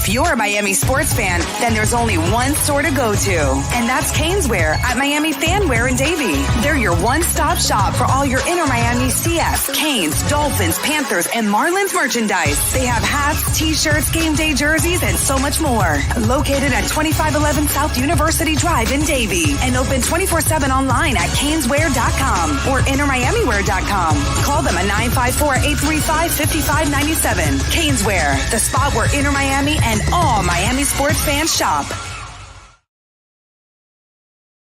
If you're a Miami sports fan, then there's only one store to go to, and that's Caneswear at Miami Fanwear in Davie. They're your one-stop shop for all your Inter Miami CF, Canes, Dolphins, Panthers, and Marlins merchandise. They have hats, t-shirts, game day jerseys, and so much more. Located at 2511 South University Drive in Davie, and open 24/7 online at caneswear.com or intermiamiwear.com. Call them at 954-835-5597. Caneswear, the spot where Inter Miami and all Miami sports fans shop.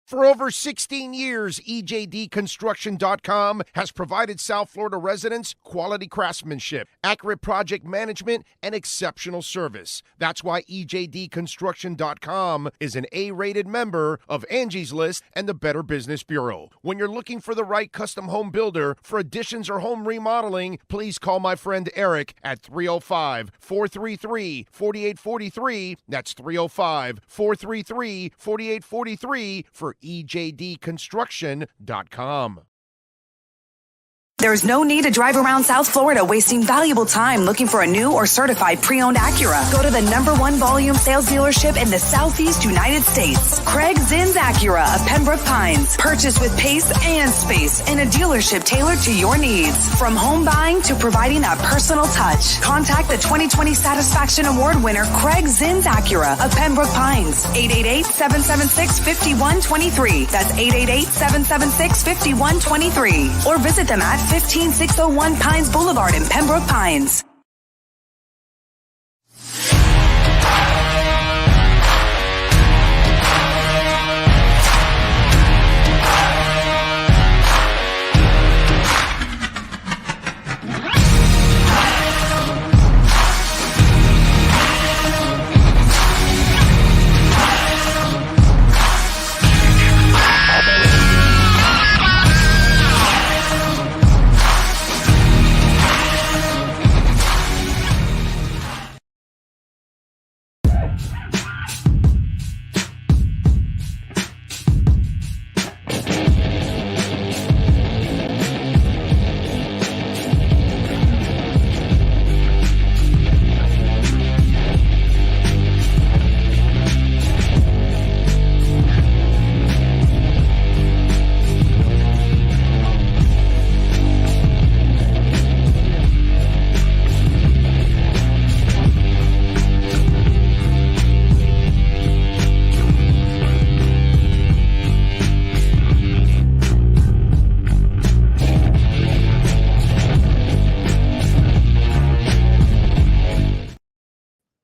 For over 16 years, EJDconstruction.com has provided South Florida residents quality craftsmanship, accurate project management, and exceptional service. That's why EJDconstruction.com is an A-rated member of Angie's List and the Better Business Bureau. When you're looking for the right custom home builder for additions or home remodeling, please call my friend Eric at 305-433-4843. That's 305-433-4843 for EJDconstruction.com. There's no need to drive around South Florida wasting valuable time looking for a new or certified pre-owned Acura. Go to the #1 volume sales dealership in the Southeast United States. Craig Zinn's Acura of Pembroke Pines. Purchase with pace and space in a dealership tailored to your needs. From home buying to providing that personal touch. Contact the 2020 Satisfaction Award winner Craig Zinn's Acura of Pembroke Pines. 888-776-5123. That's 888-776-5123. Or visit them at 15601 Pines Boulevard in Pembroke Pines.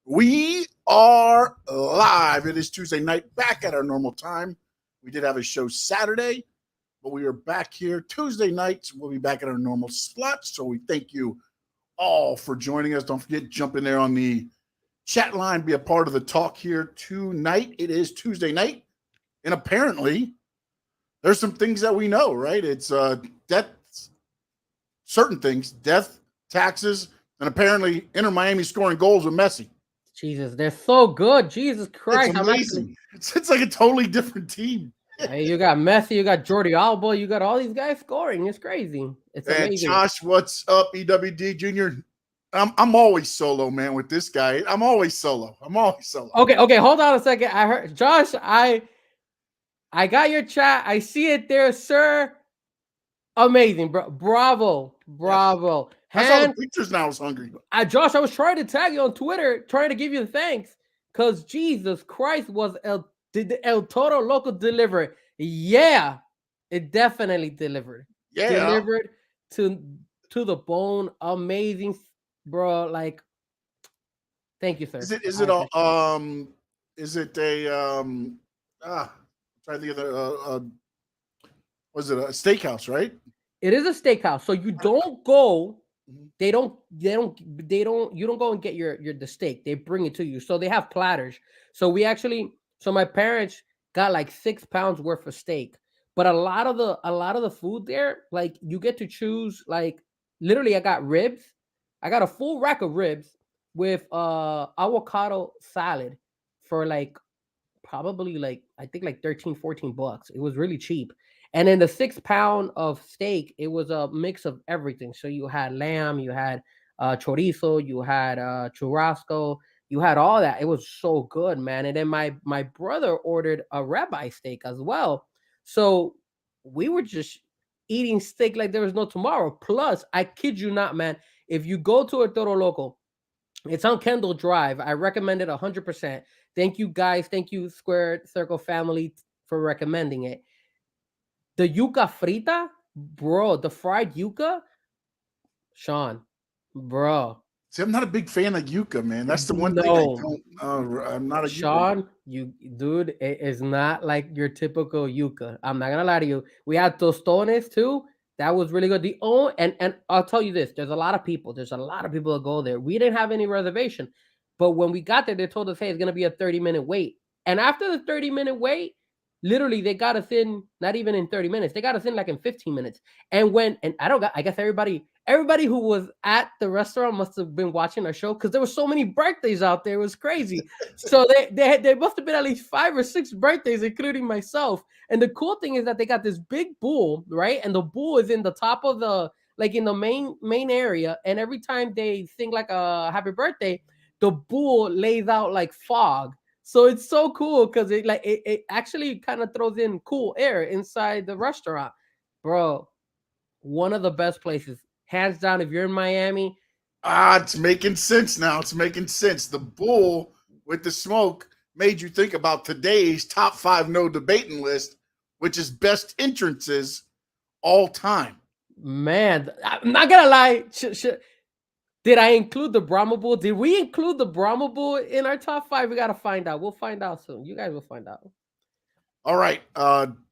We are live. It is Tuesday night, back at our normal time. We did have a show Saturday, but we are back here Tuesday nights. We'll be back at our normal slot. So we thank you all for joining us. Don't forget, jump in there on the chat line, be a part of the talk here tonight. It is Tuesday night, and apparently there's some things that we know, right? It's death, certain things, death, taxes, and apparently Inter Miami scoring goals with Messi. Jesus, they're so good. Jesus Christ. It's amazing. It's like a totally different team. Hey, you got Messi, you got Jordi Alba, you got all these guys scoring. It's crazy. It's amazing. Josh, what's up, EWD Jr.? I'm always solo, man, with this guy. I'm always solo. Okay, hold on a second. I heard Josh, I got your chat. I see it there, sir. Amazing, bro. Bravo. I saw the pictures now. I was hungry. Josh, I was trying to tag you on Twitter, trying to give you the thanks, because Jesus Christ was El Toro Loco delivered. Yeah, it definitely delivered. Yeah, delivered to the bone. Amazing, bro. Like, thank you, sir. Is it a trying to think of was it a steakhouse, right? It is a steakhouse. So you don't go, you don't go and get the steak. They bring it to you. So they have platters. So my parents got like 6 pounds worth of steak. But a lot of the food there, like, you get to choose, like, literally I got ribs. I got a full rack of ribs with avocado salad for like probably like, I think like $13-14. It was really cheap. And then the 6 pound of steak, it was a mix of everything. So you had lamb, you had chorizo, you had churrasco, You had all that. It was so good, man. And then my brother ordered a ribeye steak as well. So we were just eating steak like there was no tomorrow. Plus, I kid you not, man, if you go to a Toro Loco, it's on Kendall Drive. I recommend it 100%. Thank you, guys. Thank you, Square Circle family, for recommending it. The yuca frita, bro, the fried yuca, Sean, bro. See, I'm not a big fan of yuca, man. That's the one thing I No. don't. I'm not a yuca. Sean, dude, it is not like your typical yuca. I'm not gonna lie to you. We had tostones too. That was really good. And I'll tell you this: there's a lot of people. There's a lot of people that go there. We didn't have any reservation, but when we got there, they told us, "Hey, it's gonna be a 30-minute wait." And after the 30-minute wait, literally they got us in. Not even in 30 minutes. They got us in like in 15 minutes. And I guess everybody who was at the restaurant must have been watching our show because there were so many birthdays out there. It was crazy. So they must have been at least 5 or 6 birthdays, including myself. And the cool thing is that they got this big bull, right? And the bull is in the top of the, like in the main area. And every time they sing like a happy birthday, the bull lays out like fog. So it's so cool because it actually kind of throws in cool air inside the restaurant. Bro, one of the best places. Hands down, if you're in Miami. It's making sense now. It's making sense. The bull with the smoke made you think about today's top 5 no debating list, which is best entrances all time. Man, I'm not gonna lie. Did I include the Brahma Bull? Did we include the Brahma Bull in our top 5? We gotta find out. We'll find out soon. You guys will find out. All right.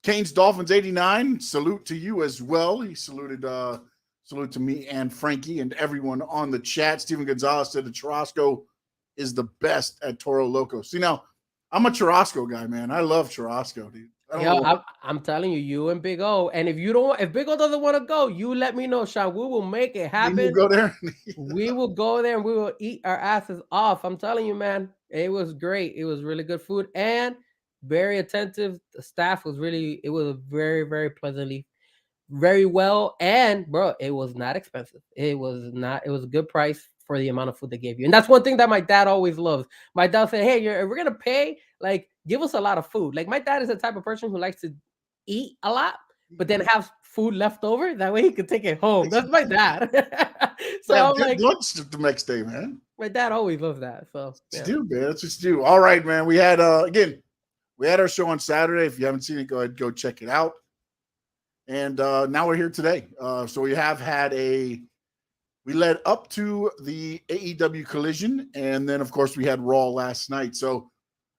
Canes Dolphins 89. Salute to you as well. He saluted salute to me and Frankie and everyone on the chat. Steven Gonzalez said the churrasco is the best at Toro Loco. See, now I'm a churrasco guy, man. I love churrasco, dude. I'm telling you, you and Big O. And if Big O doesn't want to go, you let me know, Sean. We will make it happen. We will go there. We will go there and we will eat our asses off. I'm telling you, man. It was great. It was really good food and very attentive. The staff was it was very, very pleasantly, very well. And bro, it was not expensive. It was a good price for the amount of food they gave you. And that's one thing that my dad always loves. My dad said, hey, if we're gonna pay, like, give us a lot of food. Like, my dad is the type of person who likes to eat a lot, but then have food left over. That way he could take it home. That's my dad. So I'm like, lunch the next day, man. My dad always loves that. So yeah. Man. That's what you do. All right, man. We had we had our show on Saturday. If you haven't seen it, go ahead, go check it out. And now we're here today. So we have had we led up to the AEW Collision, and then of course we had Raw last night. So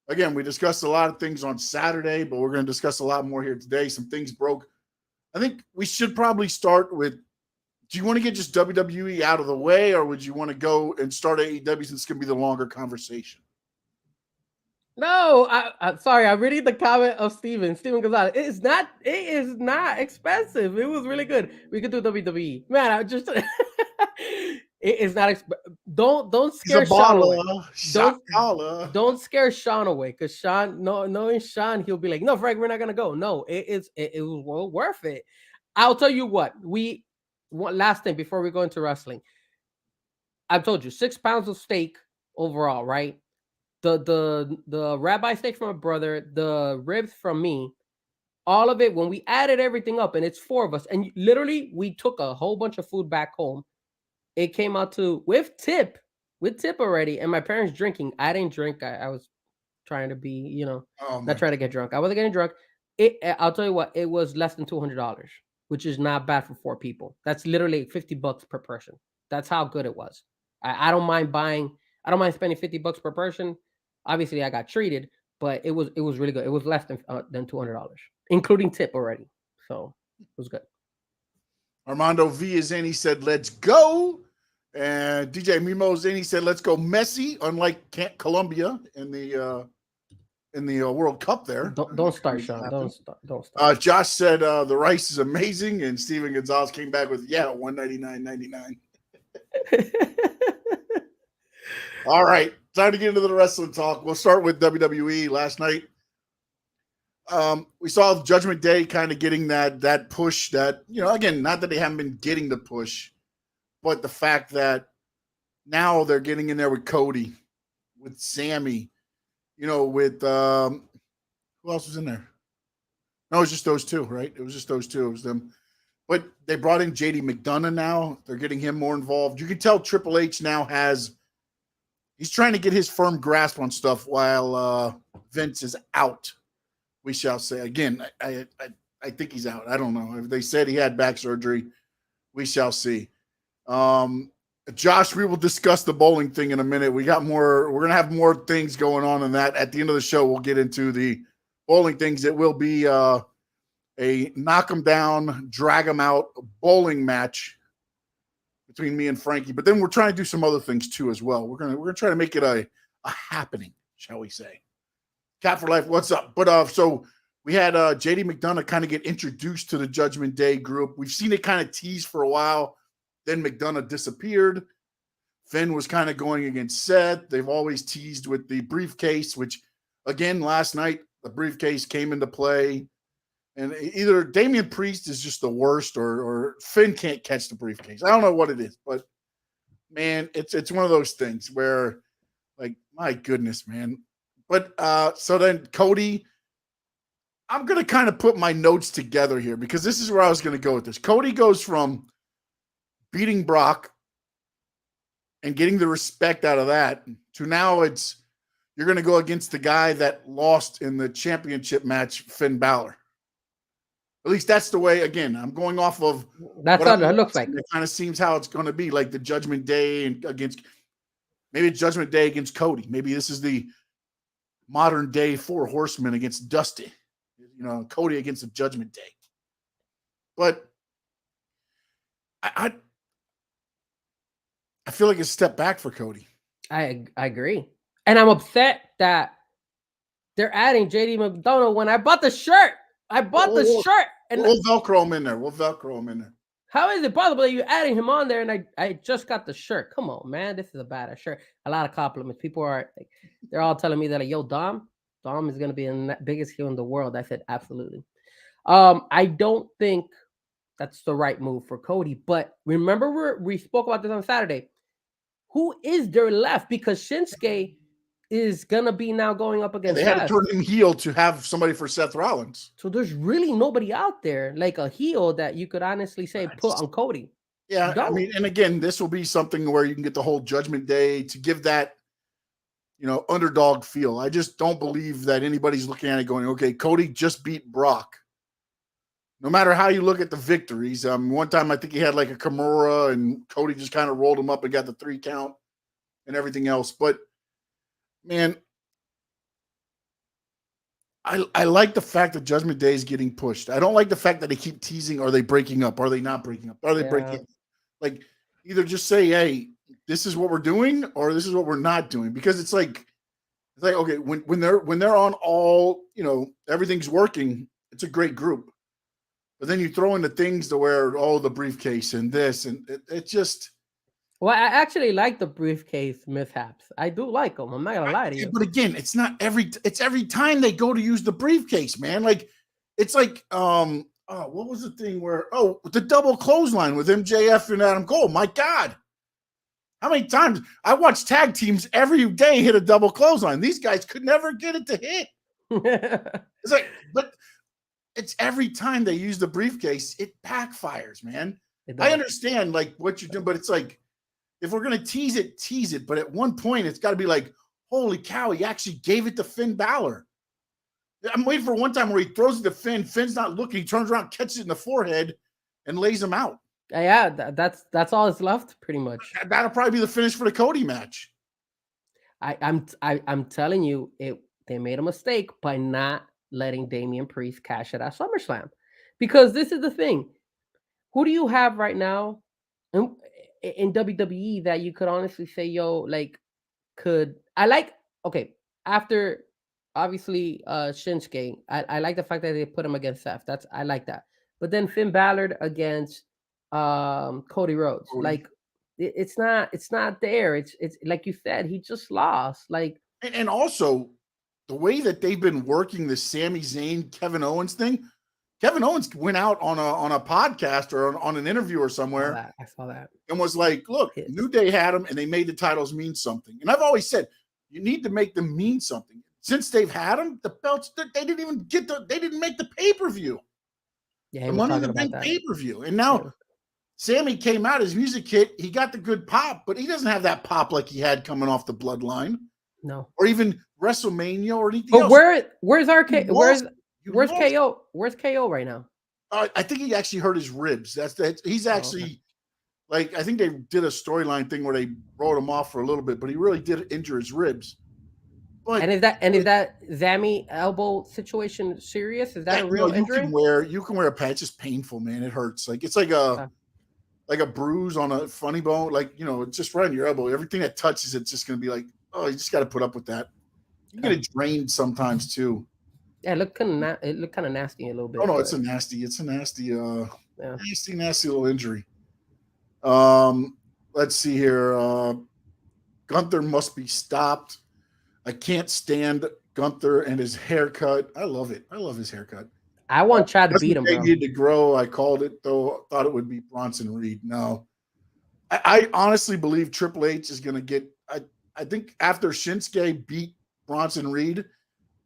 again, we discussed a lot of things on Saturday, but we're going to discuss a lot more here today. Some things broke. I think we should probably start with, do you want to get just WWE out of the way, or would you want to go and start AEW since it's going to be the longer conversation? No, I'm sorry. I'm reading the comment of Steven Gonzalez. It is not expensive. It was really good. We could do WWE. Man, I just it is not don't scare Sean away. Don't scare Sean away, because Sean, knowing Sean, he'll be like, no, Frank, we're not gonna go. No, it was well worth it. I'll tell you what, last thing before we go into wrestling. I've told you 6 pounds of steak overall, right? The ribeye steak from my brother, the ribs from me, all of it, when we added everything up, and it's 4 of us, and literally we took a whole bunch of food back home. It came out to with tip already, and my parents drinking. I didn't drink. I was trying to be, not trying to get drunk. I wasn't getting drunk. I'll tell you what, it was less than $200, which is not bad for 4 people. That's literally $50 per person. That's how good it was. I don't mind spending $50 per person. Obviously, I got treated, but it was really good. It was less than $200, including tip already. So it was good. Armando V is in. He said, "Let's go." And DJ Mimo's in. He said, "Let's go Messi." Unlike Colombia in the World Cup there. Don't start, Sean. Don't start. Josh said the rice is amazing, and Steven Gonzalez came back with $199.99. All right, time to get into the wrestling talk. We'll start with WWE last night. We saw Judgment Day kind of getting that push that, again, not that they haven't been getting the push, but the fact that now they're getting in there with Cody, with Sammy, with who else was in there? No, it was just those two, right? It was just those two. It was them. But they brought in JD McDonough now. They're getting him more involved. You can tell Triple H now he's trying to get his firm grasp on stuff while Vince is out. We shall say. Again, I think he's out. I don't know. They said he had back surgery. We shall see. Josh, we will discuss the bowling thing in a minute. We're going to have more things going on in that. At the end of the show, we'll get into the bowling things. It will be a knock 'em down, drag 'em out bowling match between me and Frankie. But then we're trying to do some other things too as well. We're gonna try to make it a happening, shall we say. Cat for Life, what's up? But so we had JD McDonough kind of get introduced to the Judgment Day group. We've seen it kind of tease for a while. Then McDonough disappeared. Finn was kind of going against Seth. They've always teased with the briefcase, which, again, last night, the briefcase came into play. And either Damian Priest is just the worst or Finn can't catch the briefcase. I don't know what it is, but, man, it's one of those things where, like, my goodness, man. But so then Cody, I'm going to kind of put my notes together here because this is where I was going to go with this. Cody goes from beating Brock and getting the respect out of that to now you're going to go against the guy that lost in the championship match, Finn Balor. At least that's the way, again, I'm going off of that's what it looks like. It kind of seems how it's going to be, like the Judgment Day maybe it's Judgment Day against Cody. Maybe this is the modern day Four Horsemen against Dusty. Cody against the Judgment Day. But I feel like it's a step back for Cody. I agree. And I'm upset that they're adding JD McDonough when I bought the shirt. Shirt. And we'll Velcro him in there. How is it possible that you're adding him on there and I just got the shirt? Come on, man. This is a badass shirt. A lot of compliments. People are like, they're all telling me that, like, yo, Dom is going to be the biggest heel in the world. I said, absolutely. I don't think that's the right move for Cody. But remember, we spoke about this on Saturday. Who is there left? Because Shinsuke is going to be now going up against Seth. They had to turn him heel to have somebody for Seth Rollins. So there's really nobody out there like a heel that you could honestly say put on Cody. Yeah, I mean, and again, this will be something where you can get the whole Judgment Day to give that, underdog feel. I just don't believe that anybody's looking at it going, okay, Cody just beat Brock. No matter how you look at the victories. One time I think he had like a Kimura and Cody just kind of rolled him up and got the 3 count and everything else. But, man, I like the fact that Judgment Day is getting pushed. I don't like the fact that they keep teasing. Are they breaking up? Are they not breaking up? Are they breaking up? Like, either just say, hey, this is what we're doing or this is what we're not doing. Because it's like okay, when they're on all, everything's working, it's a great group. But then you throw in the things to where, the briefcase and this, and it just. Well, I actually like the briefcase mishaps. I do like them. I'm not gonna lie to you. But again, it's every time they go to use the briefcase, man. Like, it's like, what was the thing where, the double clothesline with MJF and Adam Cole. My God. How many times I watch tag teams every day hit a double clothesline? These guys could never get it to hit. It's like, but it's every time they use the briefcase, it backfires, man. I understand like what you're doing, but it's like, if we're going to tease it. But at one point, it's got to be like, holy cow, he actually gave it to Finn Balor. I'm waiting for one time where he throws it to Finn. Finn's not looking. He turns around, catches it in the forehead, and lays him out. Yeah, that's all that's left, pretty much. That'll probably be the finish for the Cody match. I'm telling you, they made a mistake by not letting Damian Priest cash it at SummerSlam, because this is the thing. Who do you have right now in WWE that you could honestly say, after obviously Shinsuke, I like the fact that they put him against Seth. I like that. But then Finn Balor against Cody Rhodes. Like, it's not there. It's like you said, he just lost. Like, and also the way that they've been working the Sami Zayn, Kevin Owens thing. Kevin Owens went out on a podcast or on an interview or somewhere. I saw that. And was like, look, New Day had him and they made the titles mean something. And I've always said, You need to make them mean something. Since they've had them, the belts, they didn't make the pay-per-view. Yeah, The Money in the Bank pay-per-view. And now Sammy came out, his music hit, he got the good pop, but he doesn't have that pop like he had coming off the Bloodline. No. Or even WrestleMania or anything else. But where's KO? Where's KO right now? I think he actually hurt his ribs. He's actually like, I think they did a storyline thing where they wrote him off for a little bit, but he really did injure his ribs. But, is that Zammy elbow situation serious? Is that a real injury? You can wear a patch. It's just painful, man. It hurts. Like it's like a bruise on a funny bone. Like, it's just right on your elbow. Everything that touches it's just gonna be like, oh, you just got to put up with that. You get it drained sometimes too. Yeah, it looked kind of nasty a little bit. Oh no, it's a nasty little injury. Let's see here. Gunther must be stopped. I can't stand Gunther and his haircut. I love it. I love his haircut. I want Chad to beat him, bro. He needed to grow. I called it, though. Thought it would be Bronson Reed. No. I honestly believe Triple H is going to get – I think after Shinsuke beat Bronson Reed –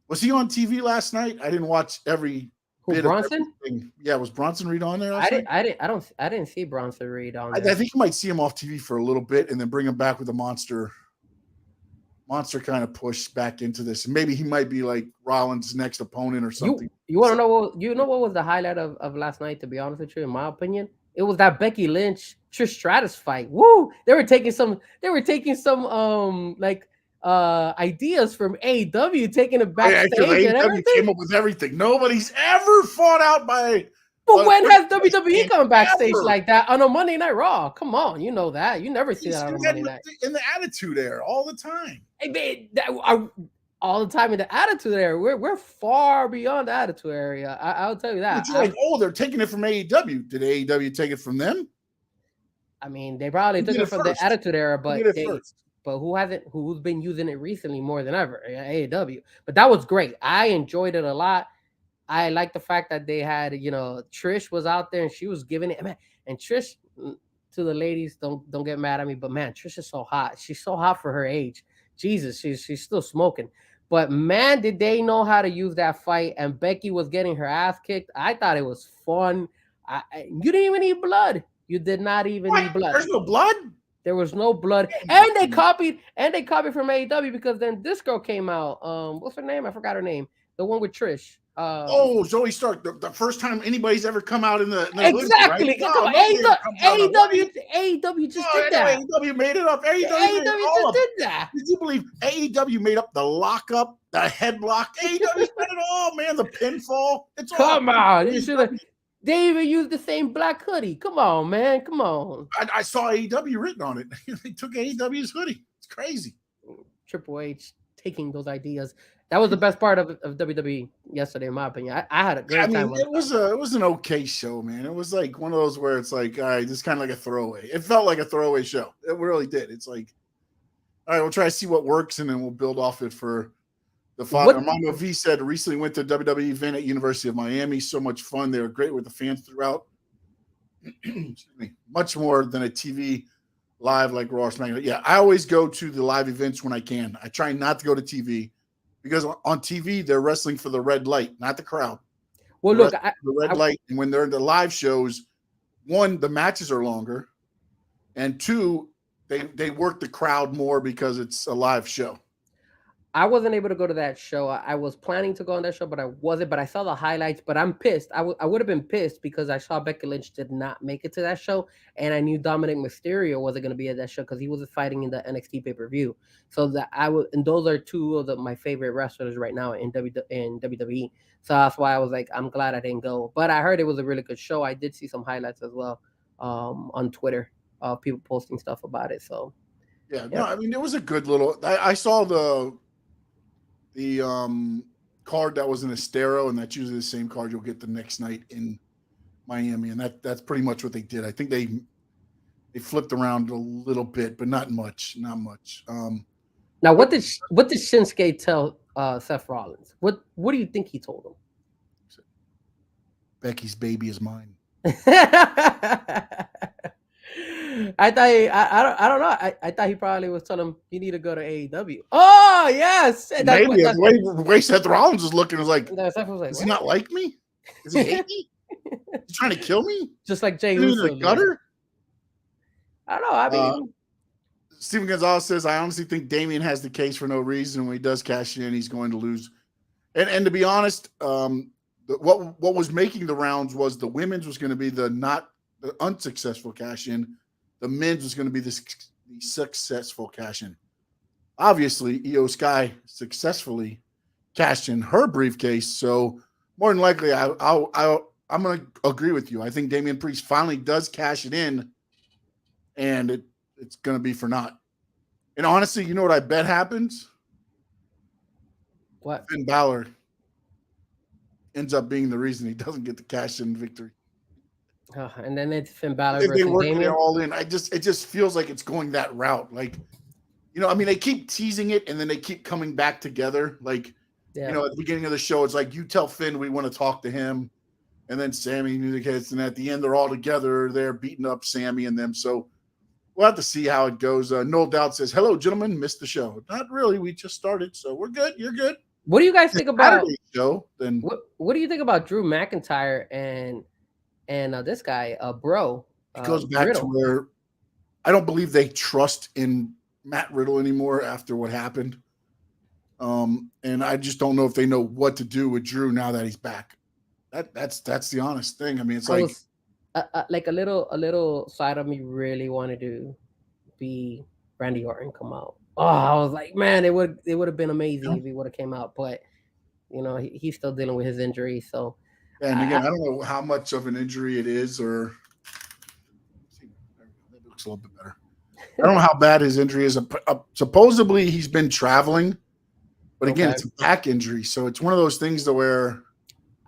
was he on TV last night? I didn't watch every bit Bronson? of everything. Yeah, was Bronson Reed on there last night? I didn't see Bronson Reed on there. I think you might see him off TV for a little bit and then bring him back with a monster kind of push back into this. And maybe he might be like Rollins' next opponent or something. You want to know what was the highlight of last night, to be honest with you, in my opinion? It was that Becky Lynch Trish Stratus fight. Woo! They were taking some ideas from AEW, taking it backstage and everything. Came up with everything. Nobody's ever fought out by. But when has WWE come backstage like that on a Monday Night Raw? Come on, you know that. You never see that on a Monday Night. In the Attitude Era all the time. Hey, man, all the time in the Attitude Era. We're far beyond the Attitude Era. I'll tell you that. You're like, they're taking it from AEW. Did AEW take it from them? I mean, they probably took it from the Attitude Era, but who's been using it recently more than ever? AEW. But that was great. I enjoyed it a lot. I like the fact that they had, Trish was out there and she was giving it. Man, and Trish, to the ladies, don't get mad at me, but man, Trish is so hot. She's so hot for her age. Jesus, she's still smoking. But man, did they know how to use that fight? And Becky was getting her ass kicked. I thought it was fun. You didn't even need blood. You did not even need blood. There's no blood? There was no blood. And they copied from AEW because then this girl came out. What's her name? I forgot her name. The one with Trish. Zoe Stark. The first time anybody's ever come out in the exactly. League, right? AEW just did that. AEW made it up. AEW just did that. Did you believe AEW made up the lockup, the headlock? AEW did it all, man. The pinfall. It's come on. You should have. They even used the same black hoodie. Come on, man. Come on. I saw AEW written on it. They took AEW's hoodie. It's crazy. Triple H taking those ideas. That was the best part of WWE yesterday, in my opinion. I had a great time. It was an okay show, man. It was like one of those where it's like, all right, this is kind of like a throwaway. It felt like a throwaway show. It really did. It's like, all right, we'll try to see what works, and then we'll build off it for the father. Armando V said recently went to a WWE event at University of Miami. So much fun. They were great with the fans throughout. Excuse me. Much more than a TV live like Raw or SmackDown. Yeah, I always go to the live events when I can. I try not to go to TV. Because on TV, they're wrestling for the red light, not the crowd. Well, look, the red light. And when they're in the live shows, one, the matches are longer. And two, they work the crowd more because it's a live show. I wasn't able to go to that show. I was planning to go on that show, but I wasn't. But I saw the highlights. But I'm pissed. I would have been pissed because I saw Becky Lynch did not make it to that show, and I knew Dominic Mysterio wasn't going to be at that show because he was fighting in the NXT pay-per-view. So that and those are two of my favorite wrestlers right now in WWE. So that's why I was like, I'm glad I didn't go. But I heard it was a really good show. I did see some highlights as well on Twitter, people posting stuff about it. So yeah. No, I mean it was a good little. I saw the card that was in Estero, and that's usually the same card you'll get the next night in Miami, and that's pretty much what they did. I think they flipped around a little bit, but not much. Now, what did Shinsuke tell Seth Rollins? What do you think he told him? Becky's baby is mine. I thought I don't know. I thought he probably was telling him you need to go to AEW. Oh. Oh yes. Maybe the way Seth Rollins is looking is like, Seth was like, does he not like me? Does he hate me? He's trying to kill me? Just like Jay In Uso. the gutter? I don't know. I mean, Steven Gonzalez says, I honestly think Damian has the case for no reason. When he does cash in, he's going to lose. And to be honest, what was making the rounds was the women's was going to be the unsuccessful cash in. The men's was going to be the successful cash in. Obviously, Io Sky successfully cashed in her briefcase. So more than likely, I'm going to agree with you. I think Damian Priest finally does cash it in, and it's going to be for naught. And honestly, you know what I bet happens? what? Finn Balor ends up being the reason he doesn't get the cash in victory. And then it's Finn Balor If versus they work Damian. it all in, it just feels like it's going that route. Like, I mean, they keep teasing it and then they keep coming back together. Like, at the beginning of the show, it's like, you tell Finn we want to talk to him. And then Sammy communicates. And at the end, they're all together. They're beating up Sammy and them. So we'll have to see how it goes. No Doubt says, hello, gentlemen. Missed the show. Not really. We just started. So we're good. You're good. What do you guys think about show? Then what do you think about Drew McIntyre and this guy, Bro? It goes back Riddle. to where I don't believe they trust in Matt Riddle anymore after what happened. And I just don't know if they know what to do with Drew now that he's back. That's the honest thing. I mean, it's like a little side of me really wanted to be Randy Orton come out. Oh, I was like, man, it would have been amazing if he would have came out, but he's still dealing with his injury. So, and again, I don't know how much of an injury it is, or that looks a little bit better. I don't know how bad his injury is. Supposedly, he's been traveling, but again, it's a back injury, so it's one of those things to where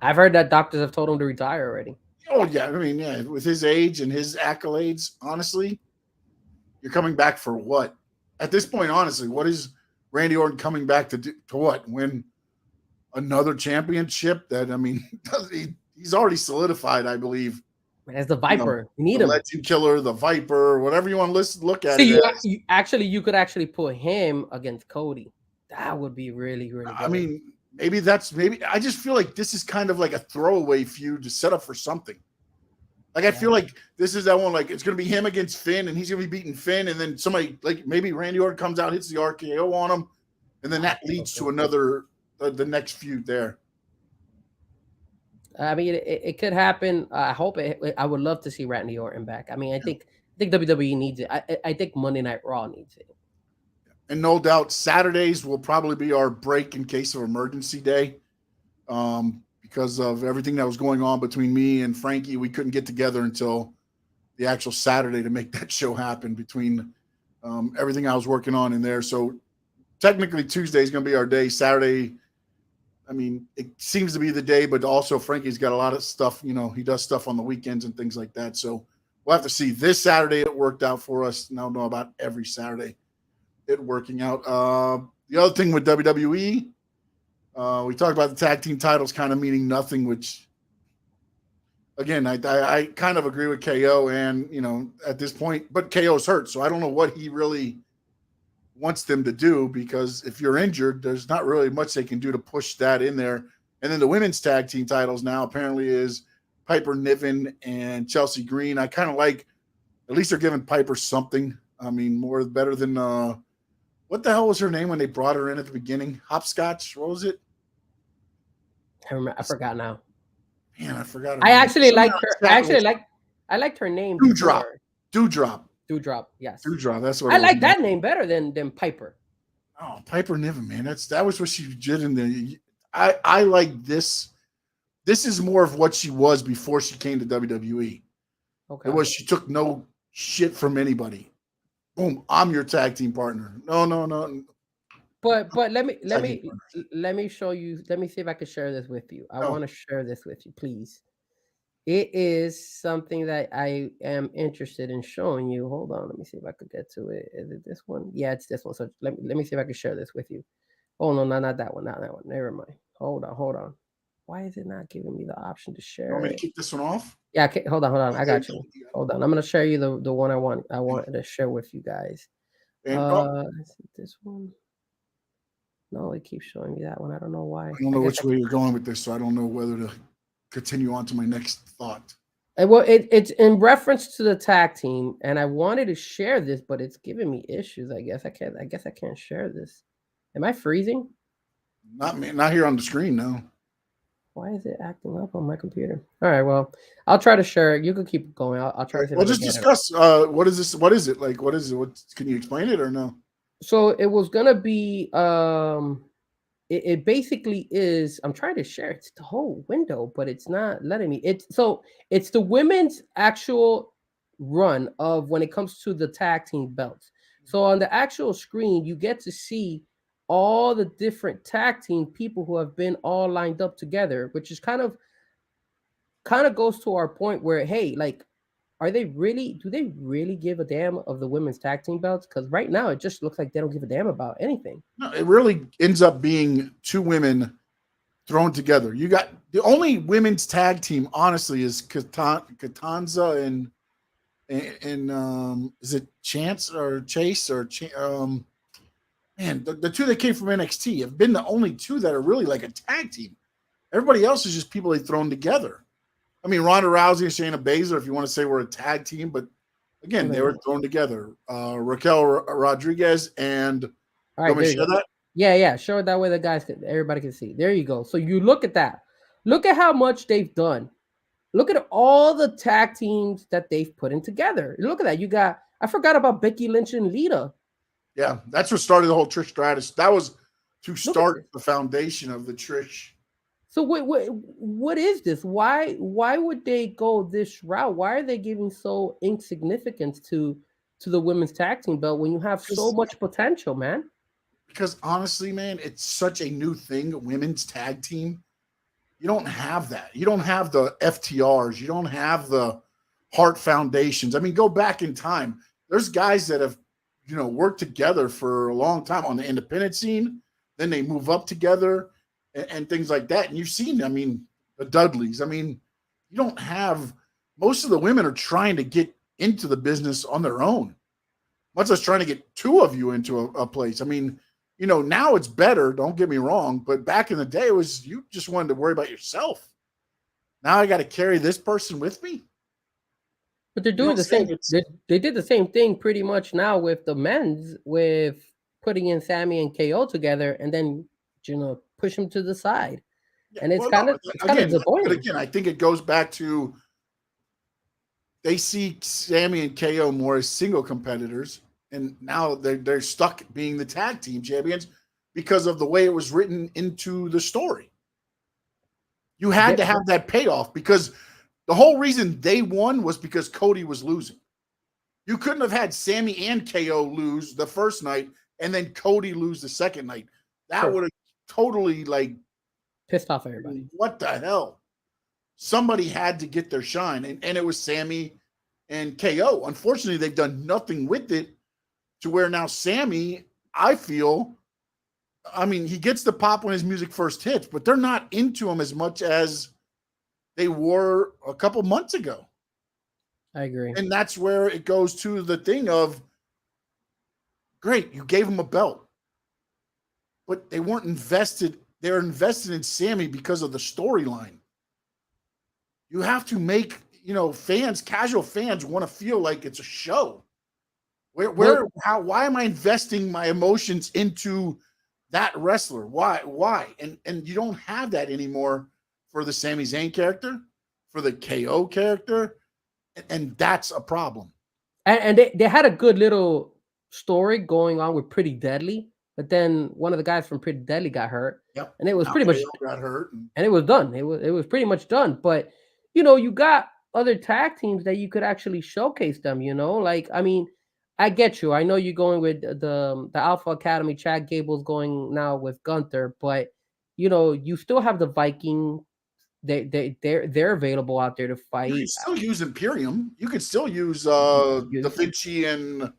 I've heard that doctors have told him to retire already. Oh yeah, I mean, yeah, with his age and his accolades, honestly, you're coming back for what? At this point, honestly, what is Randy Orton coming back to do? To what? Win another championship? That, I mean, he's already solidified, I believe. As the Viper, you need him. Legend Killer, the Viper, whatever you want to look at. See, you could actually put him against Cody. That would be really, really good. I mean, maybe I just feel like this is kind of like a throwaway feud to set up for something. Like, I feel like this is that one, like, it's going to be him against Finn, and he's going to be beating Finn, and then somebody, like, maybe Randy Orton comes out, hits the RKO on him, and then that leads to another, the next feud there. I mean, it could happen. I hope I would love to see Randy Orton back. I mean, I think WWE needs it. I think Monday Night Raw needs it. And no doubt Saturdays will probably be our break in case of emergency day. Because of everything that was going on between me and Frankie, we couldn't get together until the actual Saturday to make that show happen between everything I was working on in there. So technically Tuesday is going to be our day. Saturday, I mean, it seems to be the day, but also Frankie's got a lot of stuff, he does stuff on the weekends and things like that. So we'll have to see. This Saturday it worked out for us. Now know about every Saturday it working out. The other thing with WWE, we talked about the tag team titles kind of meaning nothing, which, again, I kind of agree with KO and, at this point, but KO's hurt. So I don't know what he really wants them to do, because if you're injured, there's not really much they can do to push that in there. And then the women's tag team titles now apparently is Piper Niven and Chelsea Green. I kind of like, at least they're giving Piper something. I mean, better than, what the hell was her name when they brought her in at the beginning? Hopscotch? What was it? I forgot now. Man, I forgot her I name. actually like her. I liked her name. Dewdrop. Dewdrop. Yes. Dewdrop. That's what I like that name better than Piper. Oh, Piper Niven, man. That was what she did in the. I like this. This is more of what she was before she came to WWE. Okay. It was, she took no shit from anybody. Boom, I'm your tag team partner. No. But let me show you. Let me see if I can share this with you. I want to share this with you, please. It is something that I am interested in showing you. Hold on, let me see if I could get to it. Is it this one? Yeah, it's this one. So let me see if I can share this with you. Oh no, not that one, not that one. Never mind. Hold on. Why is it not giving me the option to share? You want me to kick this one off? Yeah, okay, hold on. I got you. Hold on. I'm gonna share you the one I wanted to share with you guys. Is it this one? No, it keeps showing me that one. I don't know why. I don't know which way you're going with this, so I don't know whether to continue on to my next thought. Well, it's in reference to the tag team, and I wanted to share this, but it's giving me issues. I guess I can't share this. Am I freezing? Not here on the screen, no. Why is it acting up on my computer? All right, well, I'll try to share it. You can keep going. I'll try to see. We'll just discuss. What is this? What is it like? What is it? Can you explain it or no? So it was gonna be it basically is. I'm trying to share. It's the whole window, but it's not letting me. It's the women's actual run of when it comes to the tag team belts. So on the actual screen, you get to see all the different tag team people who have been all lined up together, which is kind of goes to our point where, hey, like, do they really give a damn of the women's tag team belts? Because right now it just looks like they don't give a damn about anything. No, it really ends up being two women thrown together. You got the only women's tag team, honestly, is Katanza and is it Chance or Chase or man, the two that came from NXT have been the only two that are really like a tag team. Everybody else is just people they've thrown together. I mean, Ronda Rousey and Shayna Baszler, if you want to say we're a tag team, but again, they were thrown together. Raquel Rodriguez and all right, share that? Yeah, show it that way everybody can see. There you go. So you look at that. Look at how much they've done. Look at all the tag teams that they've put in together. Look at that. I forgot about Becky Lynch and Lita. Yeah, that's what started the whole Trish Stratus. That was to start the foundation of the Trish. So what is this? Why would they go this route? Why are they giving so insignificance to the women's tag team belt when you have so much potential, man? Because honestly, man, it's such a new thing, women's tag team. You don't have that. You don't have the FTRs. You don't have the Heart Foundations. I mean, go back in time. There's guys that have, worked together for a long time on the independent scene. Then they move up together and things like that. And you've seen, I mean, the Dudleys. I mean, you don't have – most of the women are trying to get into the business on their own, much less trying to get two of you into a place. I mean, now it's better, don't get me wrong, but back in the day, it was you just wanted to worry about yourself. Now I got to carry this person with me. But they're doing the same. They did the same thing pretty much now with the men's, with putting in Sammy and KO together and then, push them to the side. Yeah, and it's kind of disappointing. But again, I think it goes back to they see Sammy and KO more as single competitors. And now they're stuck being the tag team champions because of the way it was written into the story. You had to have that payoff because the whole reason they won was because Cody was losing. You couldn't have had Sammy and KO lose the first night and then Cody lose the second night. That would have totally pissed off everybody. What the hell? Somebody had to get their shine, and it was Sammy and KO. Unfortunately, they've done nothing with it. To where now Sammy, I feel, I mean, he gets the pop when his music first hits, but they're not into him as much as they were a couple months ago. I agree. And that's where it goes to the thing of, great, you gave him a belt, but they weren't invested. They're invested in Sammy because of the storyline. You have to make, casual fans want to feel like it's a show. Why am I investing my emotions into that wrestler? Why? And you don't have that anymore for the Sami Zayn character, for the KO character, and that's a problem. And they had a good little story going on with Pretty Deadly, but then one of the guys from Pretty Deadly got hurt. Yep. And it was pretty much got hurt, and it was done. It was pretty much done. But you got other tag teams that you could actually showcase them. I mean. I get you. I know you're going with the Alpha Academy. Chad Gable's going now with Gunther, but you still have the Viking. They're available out there to fight. You can still use Imperium. You could still use Da Vinci and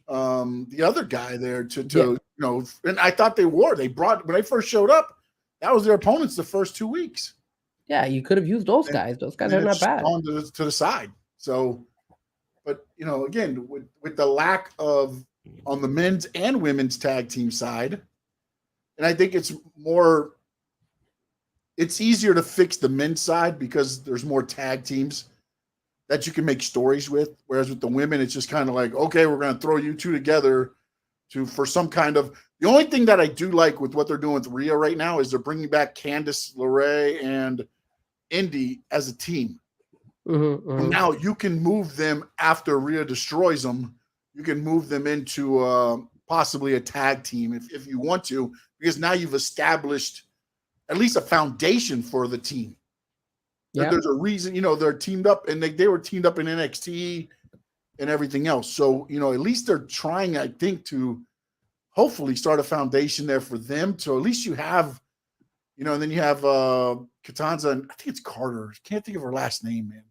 the other guy there to And I thought they brought when they first showed up. That was their opponents the first 2 weeks. Yeah, you could have used those guys. Those guys are not bad. On to the side. So. But, again, with the lack of on the men's and women's tag team side, And I think it's easier to fix the men's side because there's more tag teams that you can make stories with. Whereas with the women, it's just kind of like, okay, we're going to throw you two together for some kind of. The only thing that I do like with what they're doing with Rhea right now is they're bringing back Candice LeRae and Indy as a team. Now you can move them after Rhea destroys them. You can move them into possibly a tag team if you want to, because now you've established at least a foundation for the team. Yep. There's a reason, they're teamed up, and they were teamed up in NXT and everything else. So, at least they're trying, I think, to hopefully start a foundation there for them. So at least you have, and then you have Katanza, and I think it's Carter. Can't think of her last name, man.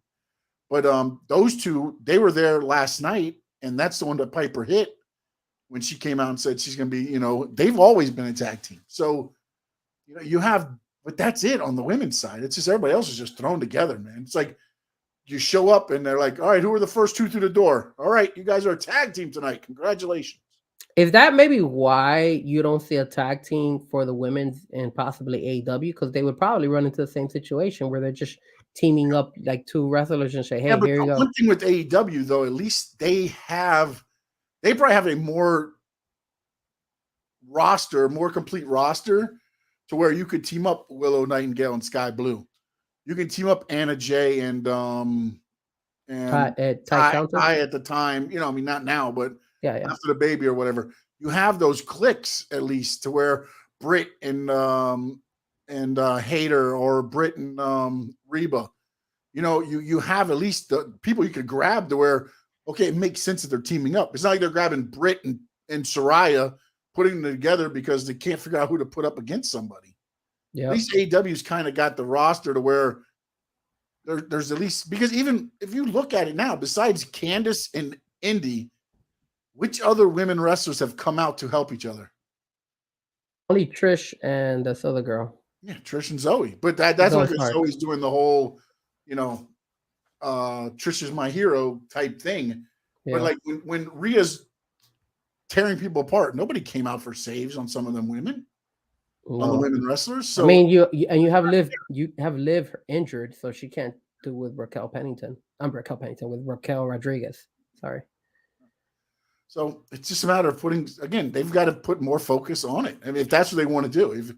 But those two, they were there last night, and that's the one that Piper hit when she came out and said she's going to be, they've always been a tag team. So, you have, but that's it on the women's side. It's just everybody else is just thrown together, man. It's like you show up and they're like, all right, who are the first two through the door? All right, you guys are a tag team tonight. Congratulations. Is that maybe why you don't see a tag team for the women's and possibly AEW? Because they would probably run into the same situation where they're just teaming up like two wrestlers and say, hey, here you go. One thing with AEW, though, at least they probably have a more complete roster to where you could team up Willow Nightingale and Sky Blue. You can team up Anna Jay and Ty at the time, not now, but after the baby or whatever. You have those cliques at least to where Britt and Hayter or Britt and Reba, you have at least the people you could grab to where, okay, it makes sense that they're teaming up. It's not like they're grabbing Britt and Saraya, putting them together because they can't figure out who to put up against somebody. At least AEW's kind of got the roster to where there's at least, because even if you look at it now, besides Candice and Indy, which other women wrestlers have come out to help each other? Only Trish and this other girl. Yeah, Trish and Zoe. But that's why Zoe's doing the whole, Trish is my hero type thing. Yeah. But like when Rhea's tearing people apart, nobody came out for saves on some of them women. No. On the women wrestlers. So I mean, you have Liv injured, so she can't do with Raquel Pennington. I'm Raquel Pennington with Raquel Rodriguez. Sorry. So it's just a matter of they've got to put more focus on it. I mean, if that's what they want to do,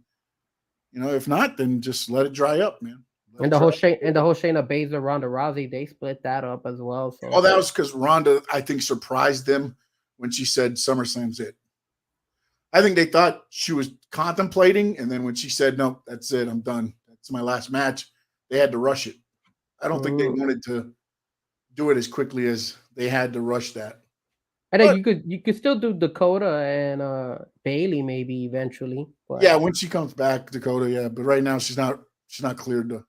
if not, then just let it dry up, man. And the whole Shayna Baszler, Ronda Rousey, they split that up as well. So. Oh, that was because Ronda, I think, surprised them when she said SummerSlam's it. I think they thought she was contemplating, and then when she said, no, that's it, I'm done. That's my last match, they had to rush it. I don't think they wanted to do it as quickly as they had to rush that. I think you could still do Dakota and Bailey maybe eventually. But. Yeah, when she comes back, Dakota, yeah. But right now she's not cleared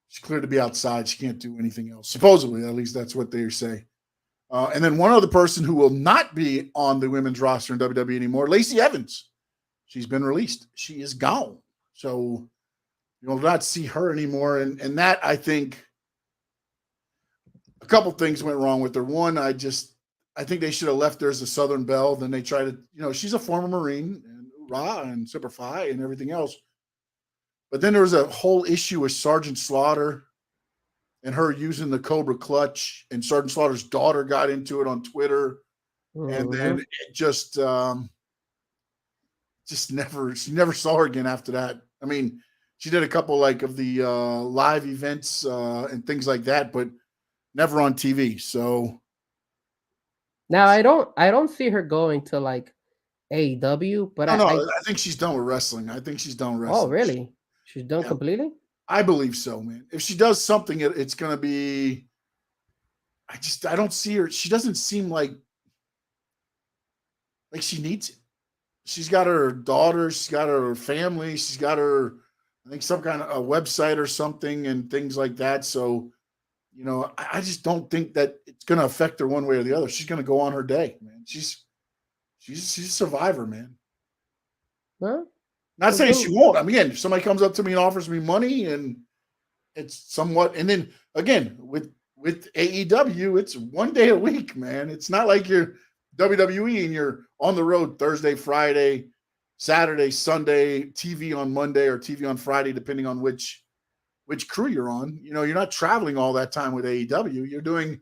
she's cleared to be outside. She can't do anything else. Supposedly, at least that's what they say. And then one other person who will not be on the women's roster in WWE anymore, Lacey Evans. She's been released. She is gone. So you'll not see her anymore. And that, I think, a couple things went wrong with her. One, I think they should have left her as a Southern Belle. Then they try to, she's a former Marine and Ra and Semper Fi and everything else. But then there was a whole issue with Sergeant Slaughter and her using the Cobra Clutch, and Sergeant Slaughter's daughter got into it on Twitter. And then it just she never saw her again after that. I mean, she did a couple of the live events and things like that, but never on TV. So now I don't see her going to AEW, but I think she's done with wrestling. I think she's done with wrestling. Oh, really? She's done completely? I believe so, man. If she does something, it's going to be. I don't see her. She doesn't seem like she needs it. She's got her daughter. She's got her family. She's got her, I think, some kind of a website or something and things like that. So, I just don't think that it's going to affect her one way or the other. She's going to go on her day, man. She's a survivor, man. Huh? Not saying she won't. I mean, again, if somebody comes up to me and offers me money and it's somewhat, and then again, with AEW, it's one day a week, man. It's not like you're WWE and you're on the road Thursday, Friday, Saturday, Sunday, TV on Monday or TV on Friday, depending on which crew you're on. You know, you're not traveling all that time with AEW. You're doing,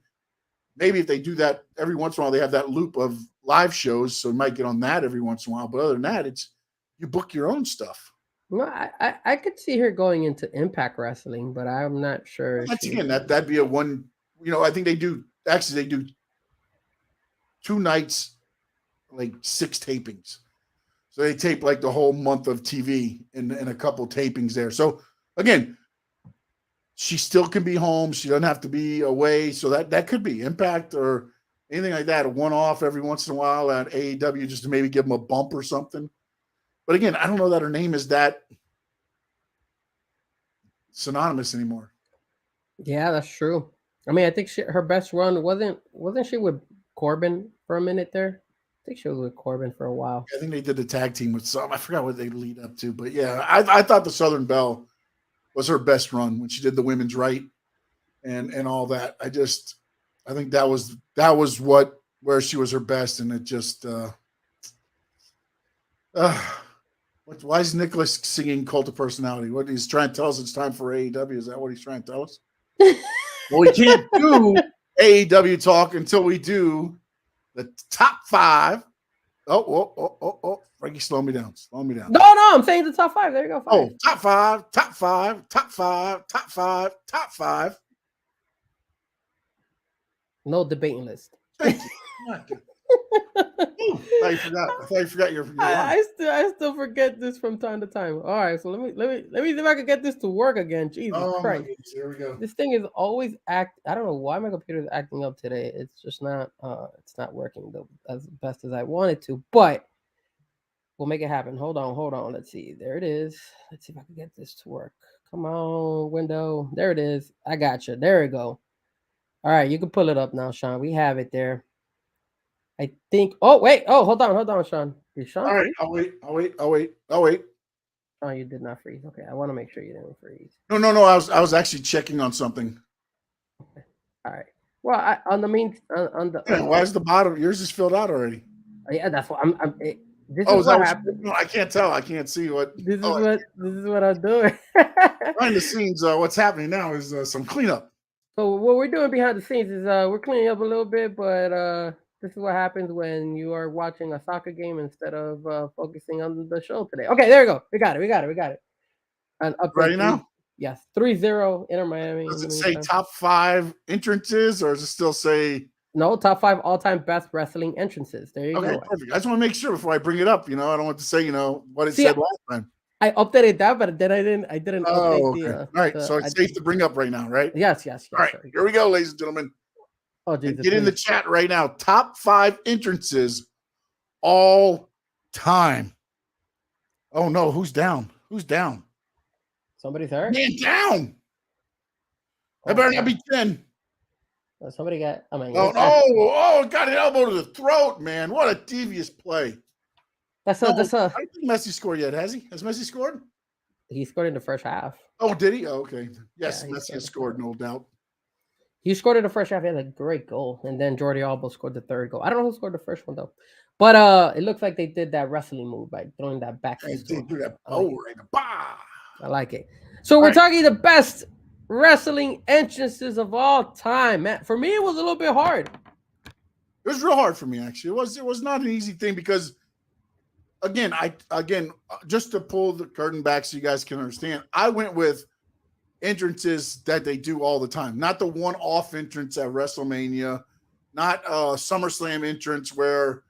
maybe if they do that every once in a while, they have that loop of live shows, so you might get on that every once in a while. But other than that, it's you book your own stuff. No, I could see her going into Impact Wrestling, but I'm not sure. Once again, that'd be a one. You know, I think they do 2 nights, like 6 tapings. So they tape like the whole month of TV and a couple tapings there. So again, she still can be home. She doesn't have to be away. So that could be Impact or anything like that. A one-off every once in a while at AEW just to maybe give them a bump or something. But again, I don't know that her name is that synonymous anymore. Yeah, that's true. I mean, I think her best run wasn't she with Corbin for a minute there? I think she was with Corbin for a while. I think they did the tag team with some. I forgot what they lead up to, but yeah, I thought the Southern Belle was her best run when she did the women's right and all that. I think that was where she was her best, and it just why is Nicholas singing Cult of Personality? What he's trying to tell us, it's time for AEW. Is that what he's trying to tell us? Well, we can't do AEW talk until we do the top 5. Oh, Frankie, slow me down. No, I'm saying the top 5. There you go. 5. Oh, top 5, top 5, top 5, top 5, top 5. No debating list. Thank you. I thought you forgot your I still forget this from time to time. All right, so let me see if I can get this to work again. Jesus Christ. Here we go. This thing is always I don't know why my computer is acting up today. It's just not it's not working as best as I want it to, but we'll make it happen. Hold on. Let's see. There it is. Let's see if I can get this to work. Come on, window. There it is. I got you. There we go. All right, you can pull it up now, Sean. We have it there. I think. Oh wait. Oh, hold on, Sean. Did Sean? All right. I'll wait. Oh, you did not freeze. Okay, I want to make sure you didn't freeze. No. I was actually checking on something. Okay. All right. Well, Why is the bottom? Yours is filled out already. Yeah, that's what I'm. This is what happened. No, I can't tell. I can't see what. This is what I'm doing. Behind the scenes, what's happening now is some cleanup. So what we're doing behind the scenes is we're cleaning up a little bit, but this is what happens when you are watching a soccer game instead of focusing on the show today. Okay, there we go. We got it. And Ready now? Yes, 3-0 Inter Miami. Does it say top 5 entrances, or does it still say? No, top 5 all-time best wrestling entrances. There you go. Okay, perfect. I just want to make sure before I bring it up. You know, I don't want to say what it said last time. I updated that, but then I didn't update okay. All right, so it's safe to bring up right now, right? Yes. All right, here we go, ladies and gentlemen. Oh, Jesus, get in the chat right now. Top 5 entrances all time. Oh no, who's down? Somebody's hurt. Man down. That better not be 10. Somebody got. I mean, got an elbow to the throat, man. What a devious play. I don't think Messi scored yet, has he? Has Messi scored? He scored in the first half. Oh, did he? Oh, okay. Yes, Yeah, Messi has scored, no doubt. He scored in the first half. He had a great goal, and then Jordi Alba scored the third goal. I don't know who scored the first one though, but it looks like they did that wrestling move by throwing that back. They do that. I like it. So we're talking the best wrestling entrances of all time, man. For me, it was a little bit hard. It was real hard for me, actually. It was not an easy thing because, again, just to pull the curtain back so you guys can understand, I went with entrances that they do all the time, not the one-off entrance at WrestleMania, not SummerSlam entrance where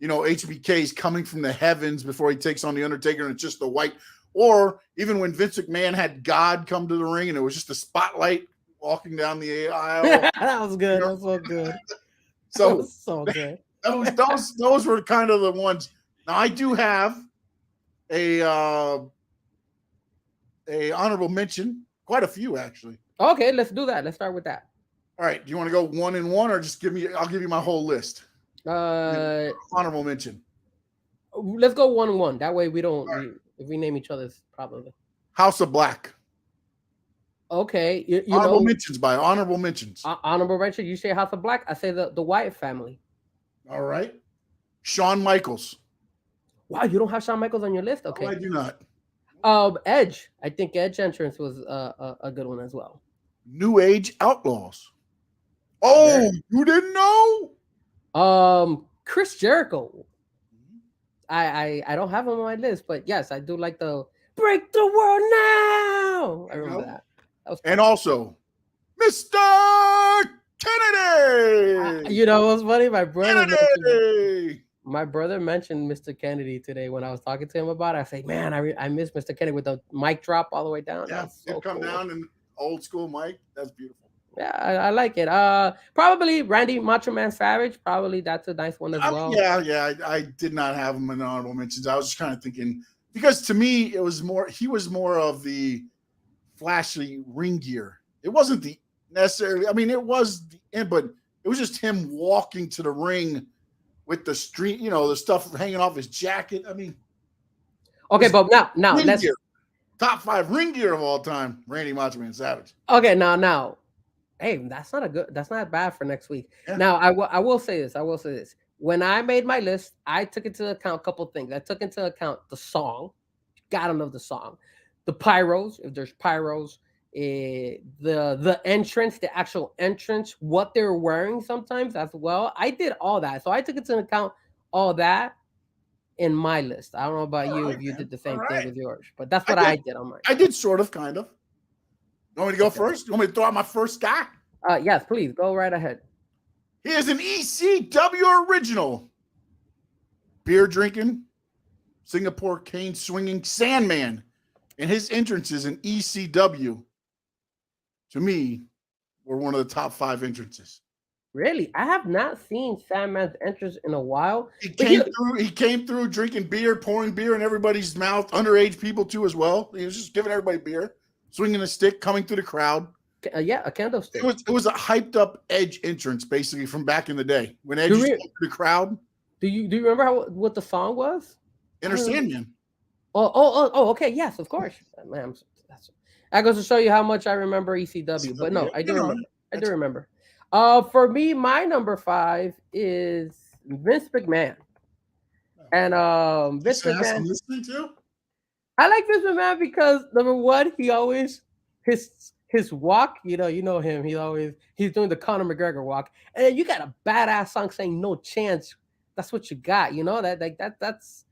HBK is coming from the heavens before he takes on the Undertaker and it's just the white, or even when Vince McMahon had God come to the ring and it was just a spotlight walking down the aisle. That was good. That was so good. So good. Those were kind of the ones. Now I do have a honorable mention. Quite a few, actually. Okay, let's do that. Let's start with that. All right. Do you want to go 1 and 1, or just I'll give you my whole list. Honorable mention. Let's go 1 and 1. That way we don't. Right. If we name each other's, probably. House of Black. Okay. Honorable mentions by honorable mentions. Honorable mention. You say House of Black. I say the Wyatt family. All right. Shawn Michaels. Wow, you don't have Shawn Michaels on your list? No, Okay. I do not. Edge. I think Edge entrance was a good one as well. New Age Outlaws. Oh, you didn't know? Chris Jericho. I don't have him on my list, but yes, I do like the break the world now. I remember that. That was cool. And also, Mr. Kennedy. You know what's funny? My brother Kennedy. mentioned Mr. Kennedy today when I was talking to him about it. I say, man, I miss Mr. Kennedy with the mic drop all the way down. Yeah, so it come cool. down in old school mic. That's beautiful. Yeah, I like it. Probably Randy Macho Man Savage. Probably that's a nice one as well. Yeah. I did not have him in honorable mentions. I was just kind of thinking because to me it was more. He was more of the flashy ring gear. It wasn't the necessarily. I mean, it was but it was just him walking to the ring with the street. The stuff hanging off his jacket. I mean, okay, but now let's gear. Top 5 ring gear of all time. Randy Macho Man Savage. Okay, now. Hey, that's not bad for next week. Yeah. Now, I will say this. When I made my list, I took into account a couple things. I took into account the song. Gotta love the song. The pyros, if there's pyros, the entrance, the actual entrance, what they're wearing sometimes as well. I did all that. So I took into account all that in my list. I don't know about you if you did the same thing with yours, but that's what I did on mine. I did sort of, kind of. You want me to go first? You want me to throw out my first guy? Yes, please. Go right ahead. He is an ECW original. Beer drinking, Singapore cane swinging Sandman. And his entrances in ECW, to me, were one of the top 5 entrances. Really? I have not seen Sandman's entrance in a while. He came through drinking beer, pouring beer in everybody's mouth, underage people too as well. He was just giving everybody beer. Swinging a stick, coming through the crowd. A candlestick. It was a hyped up Edge entrance, basically from back in the day when Edge was through the crowd. Do you remember what the song was? Enter Sandman. Oh, okay, yes, of course. Man, that goes to show you how much I remember ECW. But no, I do remember. I do remember. For me, my number 5 is Vince McMahon, and Vince McMahon. I'm listening to. I like Vince McMahon because number 1, he always his walk. You know him. He's doing the Conor McGregor walk, and then you got a badass song saying "No Chance." That's what you got. That's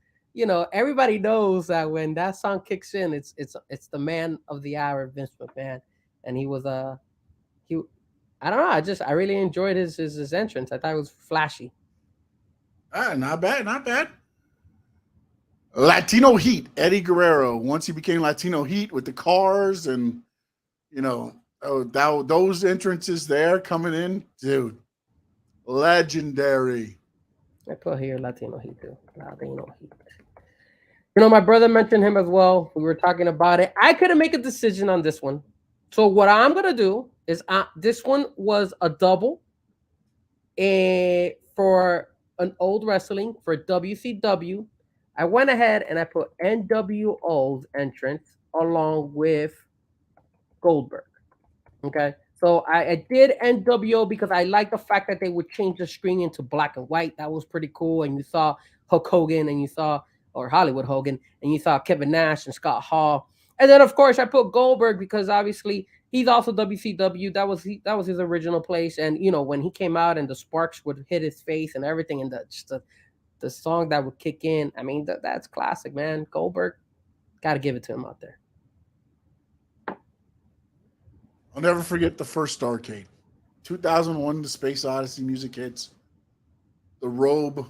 everybody knows that when that song kicks in, it's the man of the hour, Vince McMahon, and he was I don't know. I really enjoyed his entrance. I thought it was flashy. Not bad. Latino Heat, Eddie Guerrero. Once he became Latino Heat with the cars and those entrances there coming in, dude, legendary. I put here Latino Heat too. Latino Heat. My brother mentioned him as well. We were talking about it. I couldn't make a decision on this one. So what I'm gonna do is this one was a double, for an old wrestling for WCW. I went ahead and I put NWO's entrance along with Goldberg. Okay, so I did NWO because I like the fact that they would change the screen into black and white. That was pretty cool. And you saw Hulk Hogan and or Hollywood Hogan, and you saw Kevin Nash and Scott Hall. And then of course I put Goldberg because obviously he's also WCW. That was his original place. And when he came out and the sparks would hit his face and everything, and the song that would kick in. I mean, that's classic, man. Goldberg, got to give it to him out there. I'll never forget the first Starrcade. 2001, the Space Odyssey music hits. The robe,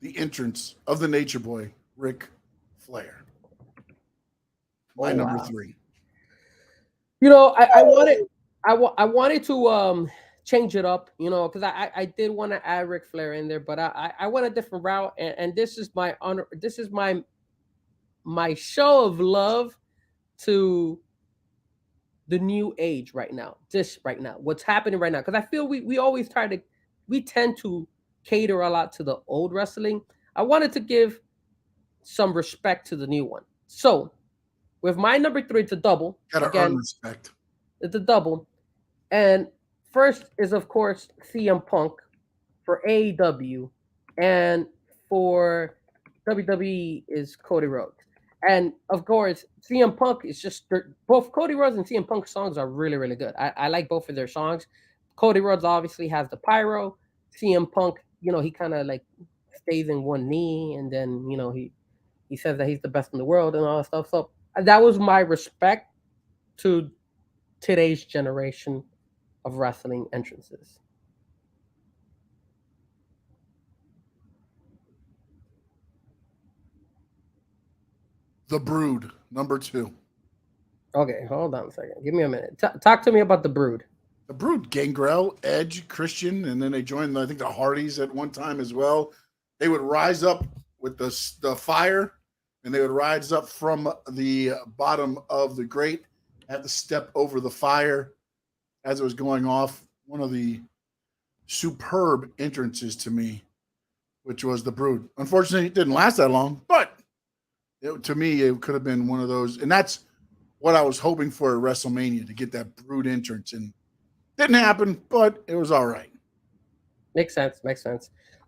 the entrance of the Nature Boy, Ric Flair. My number 3. I wanted to change it up, because I did want to add Ric Flair in there, but I went a different route, and this is my honor. This is my show of love to the new age right now. What's happening right now, because I feel we tend to cater a lot to the old wrestling. I wanted to give some respect to the new one. So with my number 3, it's a double. Gotta earn respect. It's a double, and first is, of course, CM Punk for AEW, and for WWE is Cody Rhodes. And of course, CM Punk is just both Cody Rhodes and CM Punk songs are really, really good. I like both of their songs. Cody Rhodes obviously has the pyro. CM Punk, he kind of like stays in one knee, and then he says that he's the best in the world and all that stuff. So that was my respect to today's generation of wrestling entrances. The Brood, number 2. Okay, hold on a second. Give me a minute. Talk to me about the Brood. The Brood, Gangrel, Edge, Christian, and then they joined, I think, the Hardys at one time as well. They would rise up with the fire, and they would rise up from the bottom of the grate, have to step over the fire as it was going off. One of the superb entrances to me, which was the Brood. Unfortunately, it didn't last that long, but to me, it could have been one of those. And that's what I was hoping for at WrestleMania, to get that Brood entrance. And didn't happen, but it was all right. Makes sense.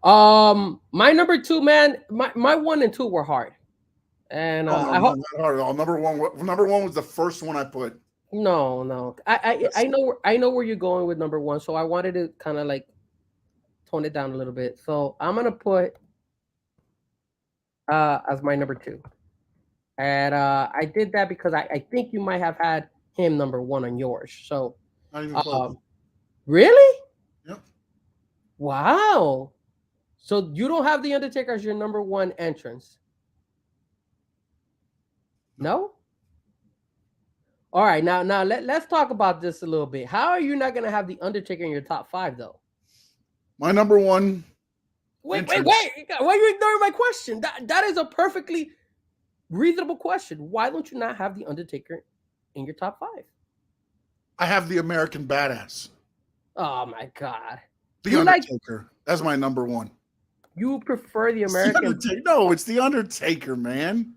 My number 2, man, my 1 and 2 were hard. And I hope not hard at all. Number one was the first one I put. No. I know where you're going with number 1, so I wanted to kind of like tone it down a little bit. So I'm gonna put as my number 2. And I did that because I think you might have had him number 1 on yours. So Not even close. Really? Yep. Wow. So you don't have The Undertaker as your number 1 entrance? No? All right, now let's talk about this a little bit. How are you not gonna have The Undertaker in your top 5 though? My number 1. Wait. Why are you ignoring my question? That is a perfectly reasonable question. Why don't you not have The Undertaker in your top 5? I have the American Badass. Oh my God. The Undertaker. That's my number 1. You prefer the American? No, it's the Undertaker, man.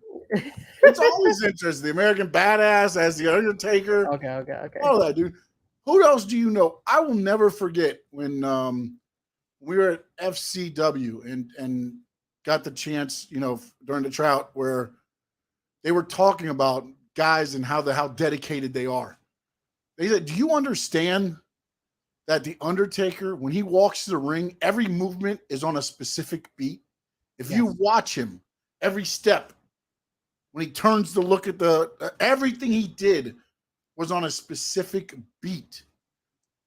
It's always interesting. The American Badass as the Undertaker. Okay. All that, dude. Who else do you know? I will never forget when we were at FCW and got the chance, during the tryout, where they were talking about guys and how dedicated they are. They said, "Do you understand that the Undertaker, when he walks to the ring, every movement is on a specific beat? If you watch him, every step, when he turns to look at everything he did was on a specific beat,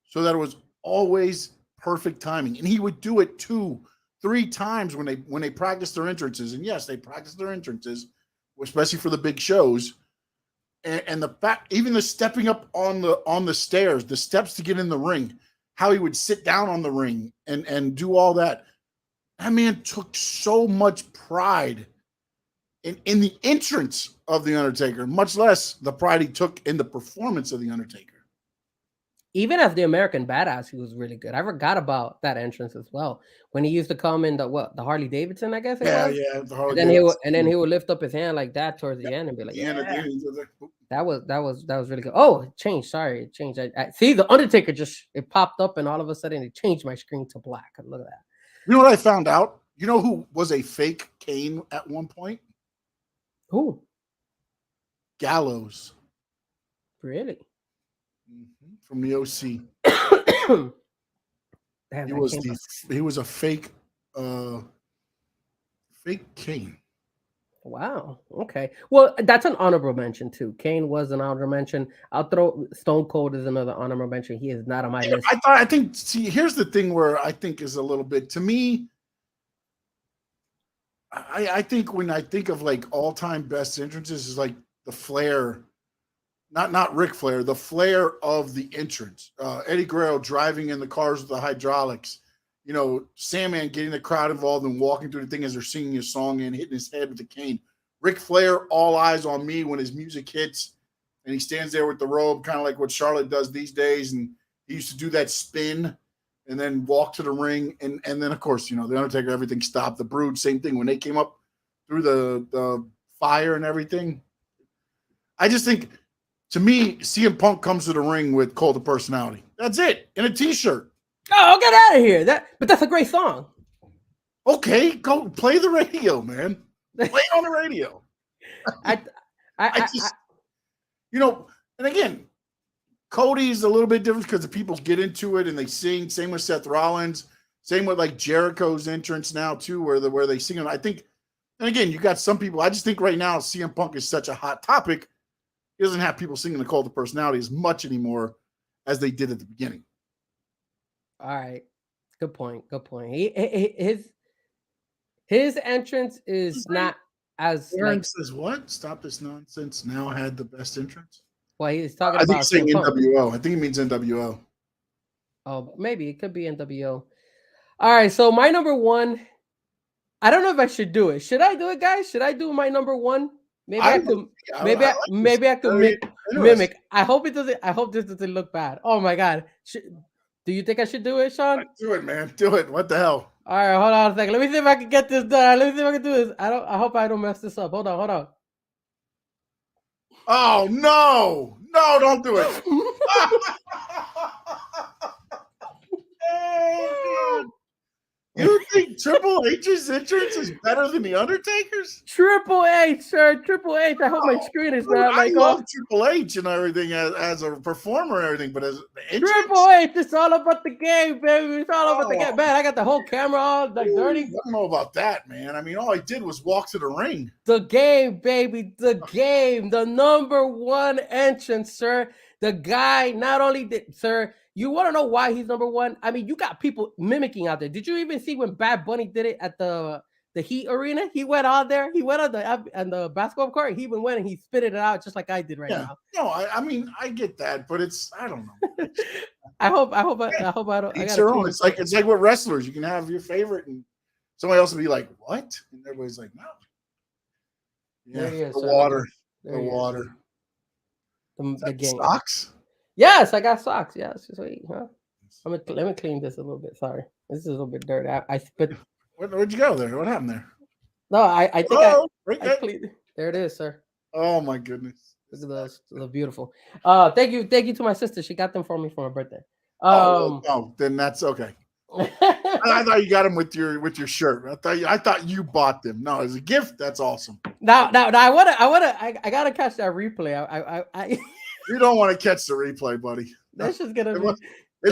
so that it was always perfect timing. And he would do it 2-3 times when they practiced their entrances. And yes, they practiced their entrances, especially for the big shows. And the fact, even the stepping up on the stairs, the steps to get in the ring, how he would sit down on the ring and do all that. That man took so much pride in the entrance of the Undertaker, much less the pride he took in the performance of the Undertaker. Even as the American Badass, he was really good. I forgot about that entrance as well. When he used to come in the Harley Davidson, I guess it was. Yeah. The Harley Davidson. Then he would lift up his hand like that towards the end and be like, That was really good. Oh, it changed. Sorry, it changed. I see the Undertaker it popped up and all of a sudden it changed my screen to black. Look at that. You know what I found out? You know who was a fake Kane at one point? Who? Gallows. Really? Mm-hmm. From the OC. Damn, he was a fake Kane. Wow. Okay. Well, that's an honorable mention too. Kane was an honorable mention. I'll throw Stone Cold as another honorable mention. He is not on my list. I think. See, here's the thing where I think is a little bit, to me, I think when I think of like all-time best entrances is like the flair, not Ric Flair, the flair of the entrance. Eddie Guerrero driving in the cars with the hydraulics. Sandman getting the crowd involved and walking through the thing as they're singing his song and hitting his head with the cane. Ric Flair, all eyes on me when his music hits and he stands there with the robe, kind of like what Charlotte does these days. And he used to do that spin and then walk to the ring. And then, of course, the Undertaker, everything stopped. The Brood, same thing. When they came up through the fire and everything, I just think, to me, CM Punk comes to the ring with Cult of Personality. That's it, in a T-shirt. Oh, get out of here! But that's a great song. Okay, go play the radio, man. Play it on the radio. I just, and again, Cody's a little bit different because the people get into it and they sing. Same with Seth Rollins. Same with like Jericho's entrance now too, where they sing it. I think, and again, you got some people. I just think right now CM Punk is such a hot topic. He doesn't have people singing the Cult of Personality as much anymore as they did at the beginning. All right, good point. His entrance is not as Aaron like. Says what? Stop this nonsense. Now had the best entrance. Well, he's talking I about. think he's saying NWO. I think he means NWO. Oh, maybe it could be NWO. All right, so my number one. I don't know if I should do it. Should I do it, guys? Should I do my number one? Maybe I could. Maybe I could mimic. I hope it doesn't. I hope this doesn't look bad. Oh my god. Do you think I should do it, Sean? Do it, man. Do it. What the hell? All right, hold on a second. Let me see if I can get this done. Let me see if I can do this. I hope I don't mess this up. Hold on. Oh no! No, don't do it. Oh, you think Triple H's entrance is better than the Undertaker's? Triple H, sir. Triple H. I hope my screen is not I love Triple H and everything as a performer and everything, but as the entrance, Triple H, it's all about the game, baby. It's all about the game. Man, I got the whole camera all like dirty. I don't know about that, man. I mean, all I did was walk to the ring. The game, baby. The game. The number one entrance, sir. The guy not only did, sir. You want to know why he's number one? I mean, you got people mimicking out there. Did you even see when Bad Bunny did it at the Heat Arena? He went out there. He went on the basketball court. He even went and he spitted it out just like I did right now. No, I mean, I get that, but I don't know. I hope I don't. It's your own. It's like with wrestlers. You can have your favorite, and somebody else will be like, "What?" And everybody's like, "No." Yeah, the water. The game. Socks. Yes, I got socks. Yes, sweet. Huh? Let me clean this a little bit. Sorry, this is a little bit dirty. I spit. Where'd you go there? What happened there? No, I think I cleaned. There it is, sir. Oh my goodness! Look at those. They're beautiful. Thank you to my sister. She got them for me for my birthday. Then that's okay. I thought you got them with your shirt. I thought you bought them. No, as a gift, that's awesome. Now I gotta catch that replay. I You don't want to catch the replay, buddy. That's just gonna. It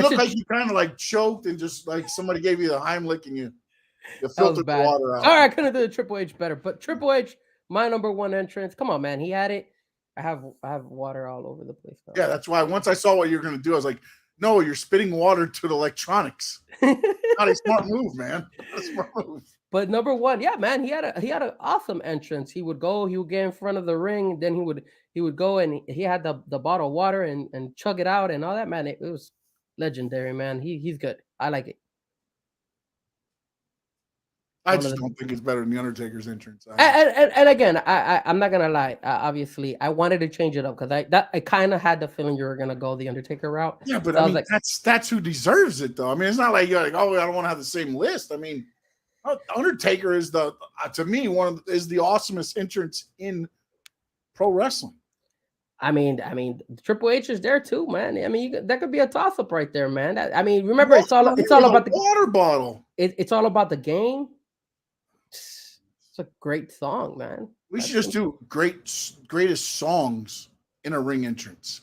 looked like you kind of like choked and just like somebody gave you the Heimlich and you filtered the water out. All right, I couldn't do the Triple H better, but Triple H, my number one entrance. Come on, man, he had it. I have water all over the place. Yeah, that's why once I saw what you were gonna do, I was like, no, you're spitting water to the electronics. Not a smart move, man. Not a smart move. But number one, yeah, man, he had an awesome entrance. He would get in front of the ring, then he would go and he had the bottle of water and chug it out and all that, man. It was legendary, man. He's good. I like it. I just don't think it's better than the Undertaker's entrance. And again, I'm not gonna lie. Obviously, I wanted to change it up because I kind of had the feeling you were gonna go the Undertaker route. Yeah, but so I mean, that's who deserves it, though. I mean, it's not like you're like, oh, I don't want to have the same list. I mean, Undertaker is to me is the awesomest entrance in pro wrestling. I mean, Triple H is there too, man. I mean, that could be a toss up right there, man. I mean, remember, it's all about the water bottle. It's all about the game. It's a great song, man. We should just do greatest songs in a ring entrance.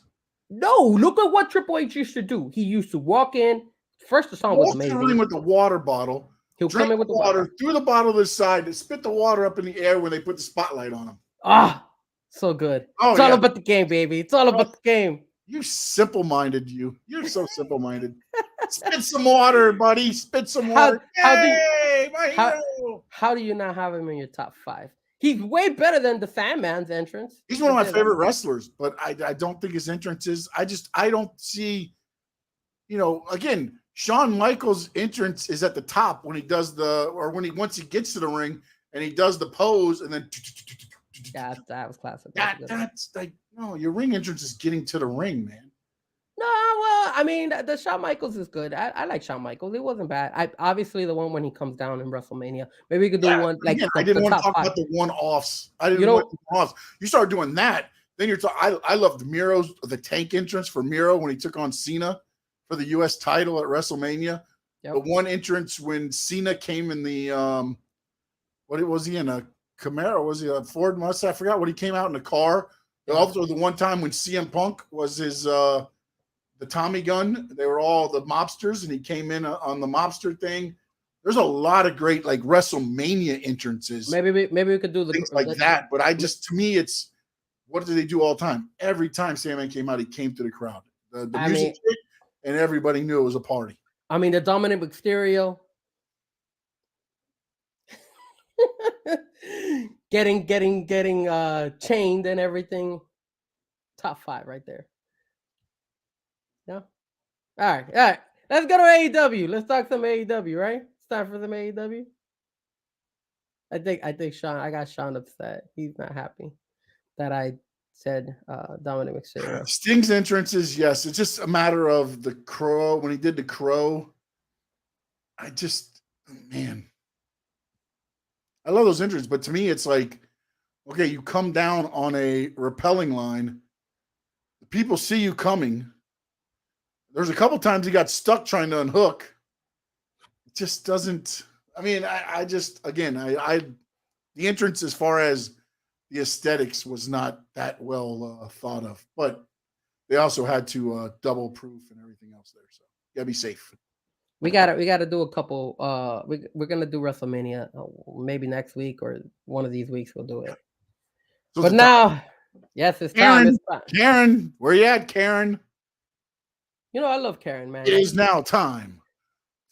No, look at what Triple H used to do. He used to walk in. First, the song was amazing. Walk in with the water bottle. He'll come in with the water, threw the bottle to the side, and spit the water up in the air when they put the spotlight on him. So good. It's all about the game, baby. It's all about the game. You simple-minded, you. You're so simple-minded. Spit some water, buddy. Spit some water. How do you not have him in your top 5? He's way better than the Sandman's entrance. He's one of my favorite wrestlers, but I don't think his entrance is. I don't see, again, Shawn Michaels' entrance is at the top when he does once he gets to the ring and he does the pose and then. Yeah, that was classic. That's like, no, your ring entrance is getting to the ring, man. No, well, I mean, the Shawn Michaels is good. I like Shawn Michaels. It wasn't bad. Obviously the one when he comes down in WrestleMania. Maybe we could do one like. Again, I didn't want to talk about the one-offs. I didn't want the one-offs. You start doing that, then you're talking. I love the Tank entrance for Miro when he took on Cena for the U.S. title at WrestleMania. Yep. The one entrance when Cena came in the what was he in, a Camaro, was he a Ford Mustang? I forgot what he came out in the car. Also, the one time when CM Punk was his the Tommy gun, they were all the mobsters, and he came in on the mobster thing. There's a lot of great like WrestleMania entrances. Maybe we could do things like that. But to me, it's what do they do all the time? Every time Sandman came out, he came to the crowd. The music hit, and everybody knew it was a party. I mean, the Dominic Mysterio. getting chained and everything. Top 5 right there. Yeah. All right. Let's go to AEW. Let's talk some AEW, right? It's time for some AEW. I think Sean. I got Sean upset. He's not happy that I said Dominic Mysterio. Sting's entrances, yes. It's just a matter of the Crow. When he did the Crow, I love those entrances, but to me, it's like, okay, you come down on a rappelling line. The people see you coming. There's a couple times he got stuck trying to unhook. It just doesn't. I mean, the entrance as far as the aesthetics was not that well thought of, but they also had to double proof and everything else there. So you gotta be safe. We gotta do a couple. We're gonna do WrestleMania maybe next week or one of these weeks we'll do it. So but now, yes, it's time. It's time. Karen, where you at, Karen? You know I love Karen, man. It is now time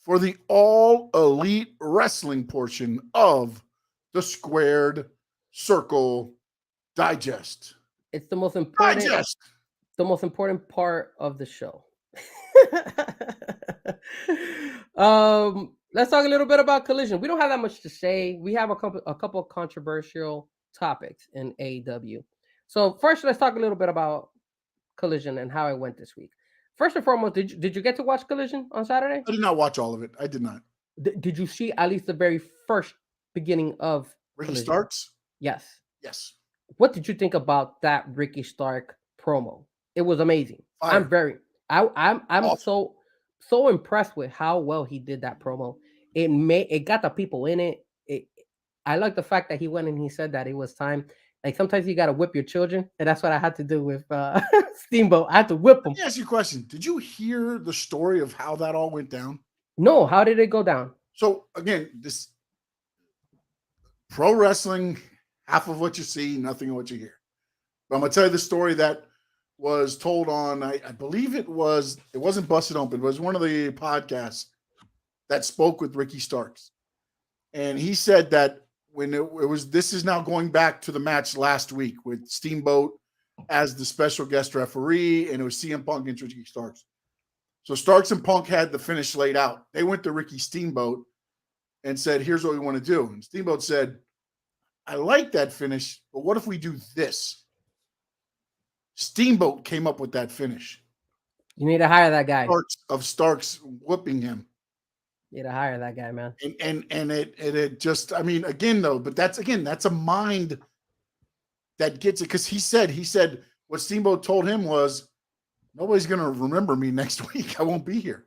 for the All Elite Wrestling portion of the Squared Circle Digest. It's the most important. The most important part of the show. Let's talk a little bit about Collision. We don't have that much to say. We have a couple of controversial topics in AEW. So first, let's talk a little bit about Collision and how it went this week. First and foremost, did you get to watch Collision on Saturday? I did not watch all of it. I did not. Did you see at least the very first beginning of Ricky Collision? Starks? Yes. Yes. What did you think about that Ricky Stark promo? It was amazing. Fire. I'm awesome. so impressed with how well he did that promo. It got the people in it. I like the fact that he went and he said that it was time. Like sometimes you got to whip your children, and that's what I had to do with Steamboat. I had to whip them. Let me ask you a question. Did you hear the story of how that all went down? No. How did it go down? So again, this pro wrestling, half of what you see, nothing of what you hear. But I'm gonna tell you the story that was told on, I believe it wasn't Busted Open, it was one of the podcasts that spoke with Ricky Starks. And he said that when this is now going back to the match last week with Steamboat as the special guest referee, and it was CM Punk and Ricky Starks. So Starks and Punk had the finish laid out. They went to Ricky Steamboat and said, here's what we want to do. And Steamboat said, I like that finish, but what if we do this? Steamboat came up with that finish. You need to hire that guy. Starks whipping him. You need to hire that guy, man. And it just, I mean, again though, but that's a mind that gets it, because he said what Steamboat told him was, nobody's gonna remember me next week. I won't be here.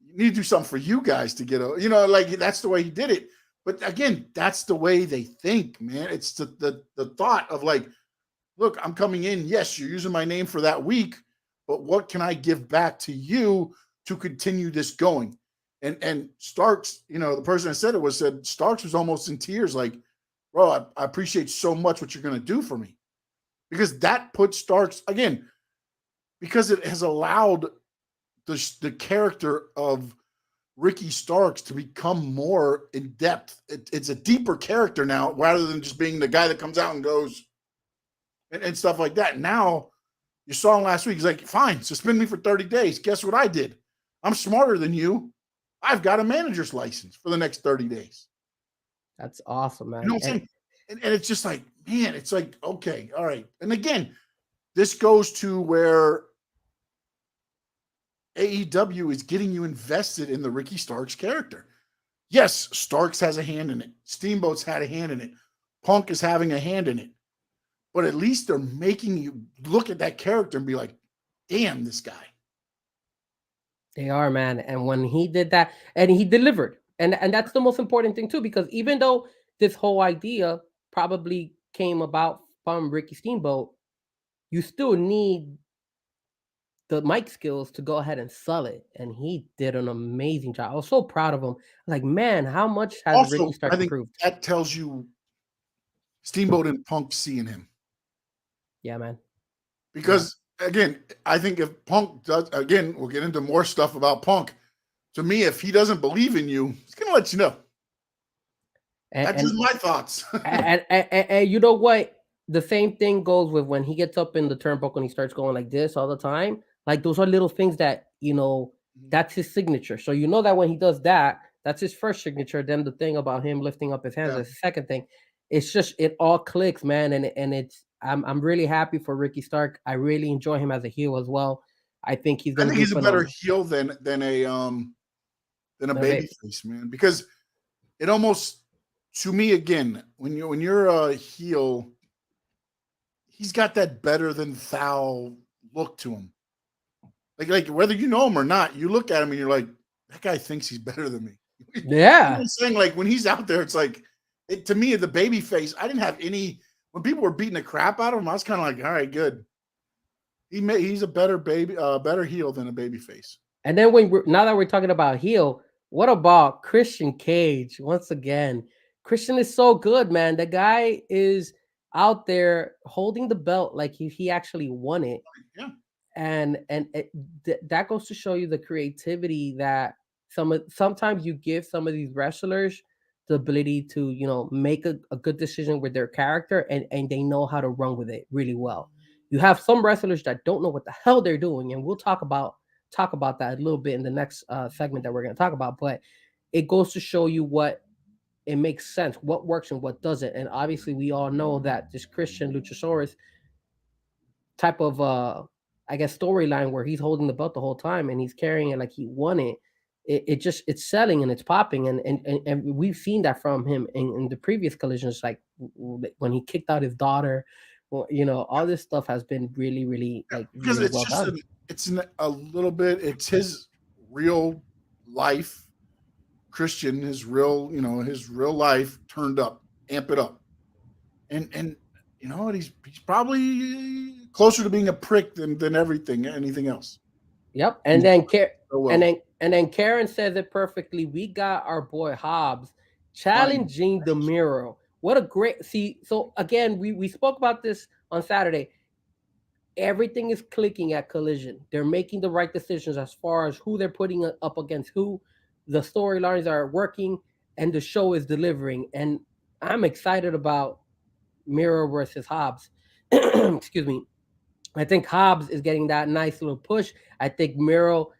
You need to do something for you guys to get like that's the way he did it. But again, that's the way they think, man. It's the thought of like, look, I'm coming in. Yes, you're using my name for that week, but what can I give back to you to continue this going? And Starks, the person that said it said Starks was almost in tears, like, bro, I appreciate so much what you're going to do for me. Because that puts Starks, again, because it has allowed the character of Ricky Starks to become more in depth. It's a deeper character now, rather than just being the guy that comes out and goes and stuff like that. Now, you saw him last week. He's like, fine, suspend me for 30 days. Guess what I did? I'm smarter than you. I've got a manager's license for the next 30 days. That's awesome, man. You know what I'm saying? And it's just like, man, it's like, okay, all right. And again, this goes to where AEW is getting you invested in the Ricky Starks character. Yes, Starks has a hand in it. Steamboat's had a hand in it. Punk is having a hand in it. But at least they're making you look at that character and be like, damn, this guy. They are, man. And when he did that, and he delivered. And that's the most important thing, too, because even though this whole idea probably came about from Ricky Steamboat, you still need the mic skills to go ahead and sell it. And he did an amazing job. I was so proud of him. Like, man, how much has Ricky Also, I Stark think improved? that tells you Steamboat and Punk seeing him. Yeah, man. Because again, I think if Punk does, again, we'll get into more stuff about Punk. To me, if he doesn't believe in you, he's gonna let you know. That's just my thoughts. And you know what? The same thing goes with when he gets up in the turnbuckle and he starts going like this all the time. Like, those are little things that, that's his signature. So you know that when he does that, that's his first signature. Then the thing about him lifting up his hands is the second thing. It's just, it all clicks, man. And I'm really happy for Ricky Stark. I really enjoy him as a heel as well. I think he's gonna a better heel than a baby face, man. Because it almost, to me, again, when you're a heel, he's got that better than thou look to him. Like whether you know him or not, you look at him and you're like, that guy thinks he's better than me. Yeah. You know what I'm saying? Like, when he's out there, it's like, to me, the baby face, I didn't have any, when people were beating the crap out of him, I was kind of like, all right, good. He's a better heel than a baby face. And then now that we're talking about heel, what about Christian Cage? Once again, Christian is so good, man. The guy is out there holding the belt like he actually won it. Yeah. And that goes to show you the creativity that sometimes you give some of these wrestlers the ability to make a good decision with their character, and they know how to run with it really well. You have some wrestlers that don't know what the hell they're doing, and we'll talk about that a little bit in the next segment that we're going to talk about. But it goes to show you what it makes sense, what works and what doesn't. And obviously we all know that this Christian Luchasaurus type of I guess storyline where he's holding the belt the whole time and he's carrying it like he won it, it's selling and it's popping, and we've seen that from him in the previous collisions, like when he kicked out his daughter. Well, all this stuff has been really, really because really it's well just done. It's a little bit, it's his real life, Christian, his real life turned up, amp it up. And you know what, he's probably closer to being a prick than anything else. Yep. And then and then Karen says it perfectly. We got our boy Hobbs challenging the Miro. What a great so again, we spoke about this on Saturday. Everything is clicking at Collision. They're making the right decisions as far as who they're putting up against who. The storylines are working and the show is delivering. And I'm excited about Miro versus Hobbs. Excuse me. I think Hobbs is getting that nice little push. I think Miro,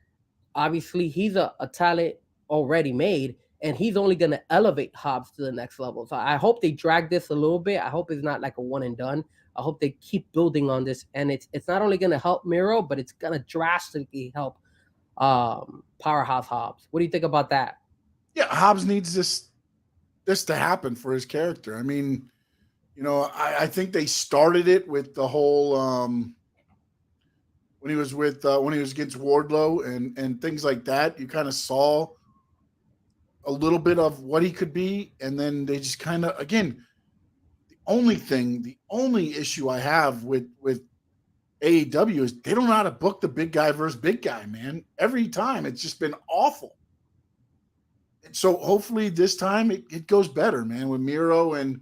obviously, he's a talent already made, and he's only going to elevate Hobbs to the next level. So I hope they drag this a little bit. I hope it's not like a one and done. I hope they keep building on this, and it's not only going to help Miro, but it's going to drastically help Powerhouse Hobbs. What do you think about that? Yeah, Hobbs needs this to happen for his character. I mean, I think they started it with the whole when he was against Wardlow and things like that. You kind of saw a little bit of what he could be, and then they just kind of, again, the only issue I have with AEW is they don't know how to book the big guy versus big guy, man. Every time it's just been awful. And so hopefully this time it goes better, man, with Miro and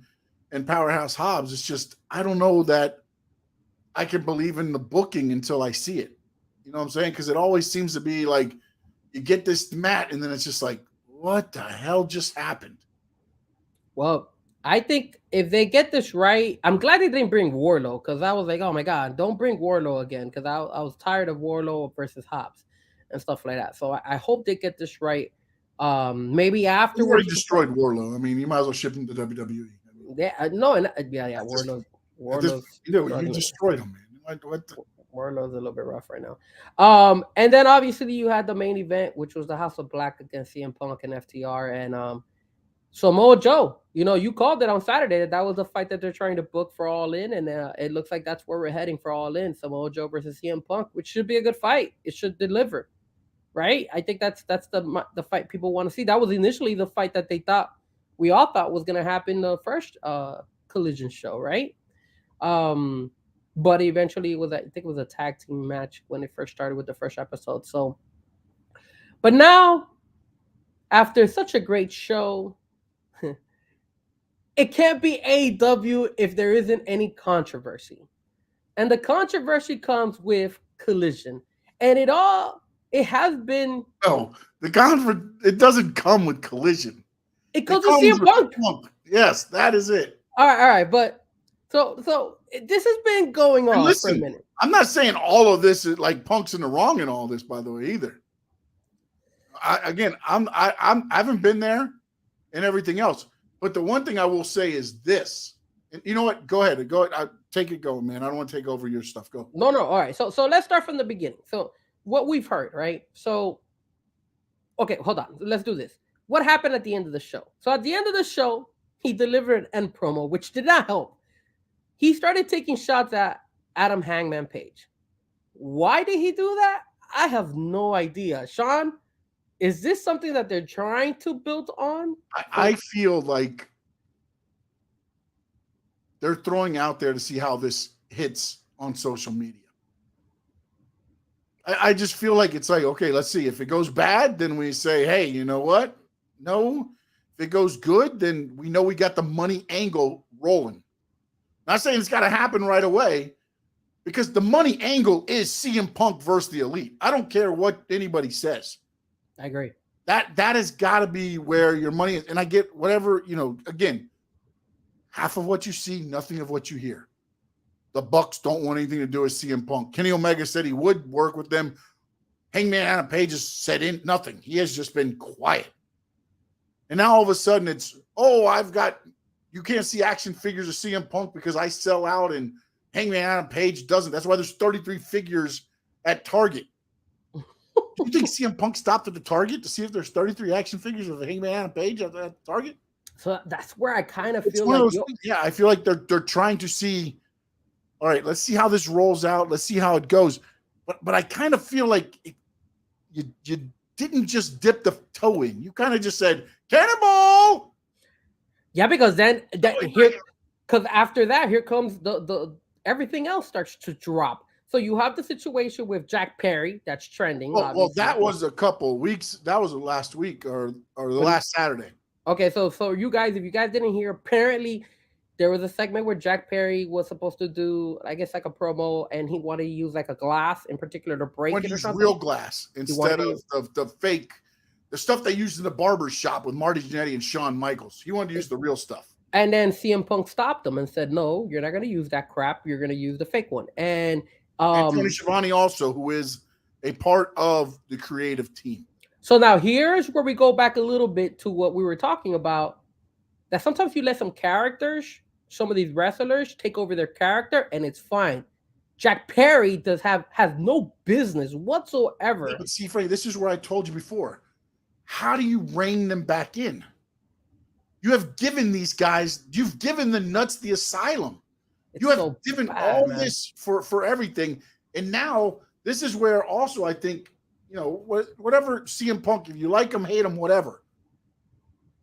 Powerhouse Hobbs. It's just, I don't know that I can believe in the booking until I see it. You know what I'm saying? Because it always seems to be like you get this mat and then it's just like, what the hell just happened? Well, I think if they get this right, I'm glad they didn't bring Wardlow, because I was like, oh my God, don't bring Wardlow again, because I was tired of Wardlow versus Hobbs and stuff like that. So I hope they get this right. Maybe afterwards. You already destroyed Wardlow. I mean, you might as well ship him to WWE. Yeah, no, Wardlow. You destroyed him, man. Wardlow's a little bit rough right now. And then obviously you had the main event, which was the House of Black against CM Punk and FTR, and Samoa Joe. You called it on Saturday that was the fight that they're trying to book for All In, and it looks like that's where we're heading for All In. Samoa Joe versus CM Punk, which should be a good fight. It should deliver, right? I think that's the fight people want to see. That was initially the fight that they thought we all thought was gonna happen the first Collision show, right? But eventually it was, I think it was a tag team match when it first started with the first episode. So, but now after such a great show, it can't be AEW if there isn't any controversy. And the controversy comes with Collision. And it has been. No, it doesn't come with Collision. It goes with CM Punk. Yes, that is it. All right. But so this has been going on for a minute. I'm not saying all of this is like Punk's in the wrong in all this, by the way, either. I haven't been there and everything else. But the one thing I will say is this. And you know what? Go ahead. Take it going, man. I don't want to take over your stuff. Go. No. All right. So let's start from the beginning. So what we've heard, right? So, okay, hold on. Let's do this. What happened at the end of the show? So at the end of the show, he delivered an end promo, which did not help. He started taking shots at Adam Hangman Page. Why did he do that? I have no idea. Sean, is this something that they're trying to build on? I feel like they're throwing out there to see how this hits on social media. I just feel like it's like, okay, let's see. If it goes bad, then we say, hey, you know what? No. If it goes good, then we know we got the money angle rolling. Not saying it's got to happen right away, because the money angle is CM Punk versus the Elite. I don't care what anybody says. I agree. That has got to be where your money is. And I get whatever, again, half of what you see, nothing of what you hear. The Bucks don't want anything to do with CM Punk. Kenny Omega said he would work with them. Hangman Adam Page has said nothing. He has just been quiet. And now all of a sudden it's, you can't see action figures of CM Punk because I sell out and Hangman Adam Page doesn't. That's why there's 33 figures at Target. Do you think CM Punk stopped at the Target to see if there's 33 action figures of Hangman Adam Page at Target? So that's where I kind of feel like, I feel like they're trying to see. All right, let's see how this rolls out. Let's see how it goes. But I kind of feel like you didn't just dip the toe in. You kind of just said cannonball. Yeah, because then because after that, here comes the everything else starts to drop. So you have the situation with Jack Perry that's trending. Well, that was a couple weeks. That was last week or the last Saturday. Okay, so you guys, if you guys didn't hear, apparently there was a segment where Jack Perry was supposed to do, I guess, like a promo, and he wanted to use like a glass in particular to break it or something. Real glass instead of the fake, the stuff they used in the barber shop with Marty Jannetty and Shawn Michaels. He wanted to use the real stuff. And then CM Punk stopped him and said, "No, you're not going to use that crap. You're going to use the fake one." And Tony Schiavone also, who is a part of the creative team. So now here's where we go back a little bit to what we were talking about. That sometimes you let some characters, some of these wrestlers, take over their character, and it's fine. Jack Perry has no business whatsoever. Yeah, but see, Frank, this is where I told you before. How do you rein them back in? You have given these guys, you've given the nuts the asylum. You have given all this for everything. And now this is where also I think, whatever CM Punk, if you like him, hate him, whatever.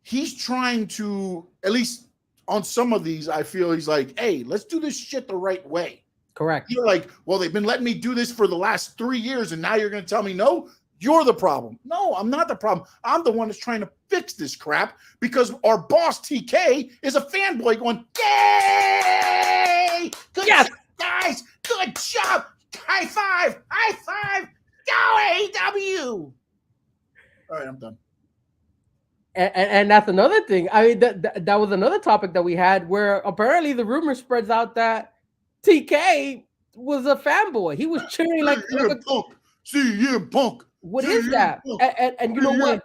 He's trying to, at least on some of these, I feel he's like, hey, let's do this shit the right way. Correct. You're like, well, they've been letting me do this for the last 3 years, and now you're going to tell me, no, you're the problem. No, I'm not the problem. I'm the one that's trying to fix this crap because our boss, TK, is a fanboy going, yay! Good job, guys! Good job! High five! High five! Go AEW! All right, I'm done. And that's another thing. I mean, that was another topic that we had where apparently the rumor spreads out that TK was a fanboy. He was cheering like CM Punk. What is that? And you know what?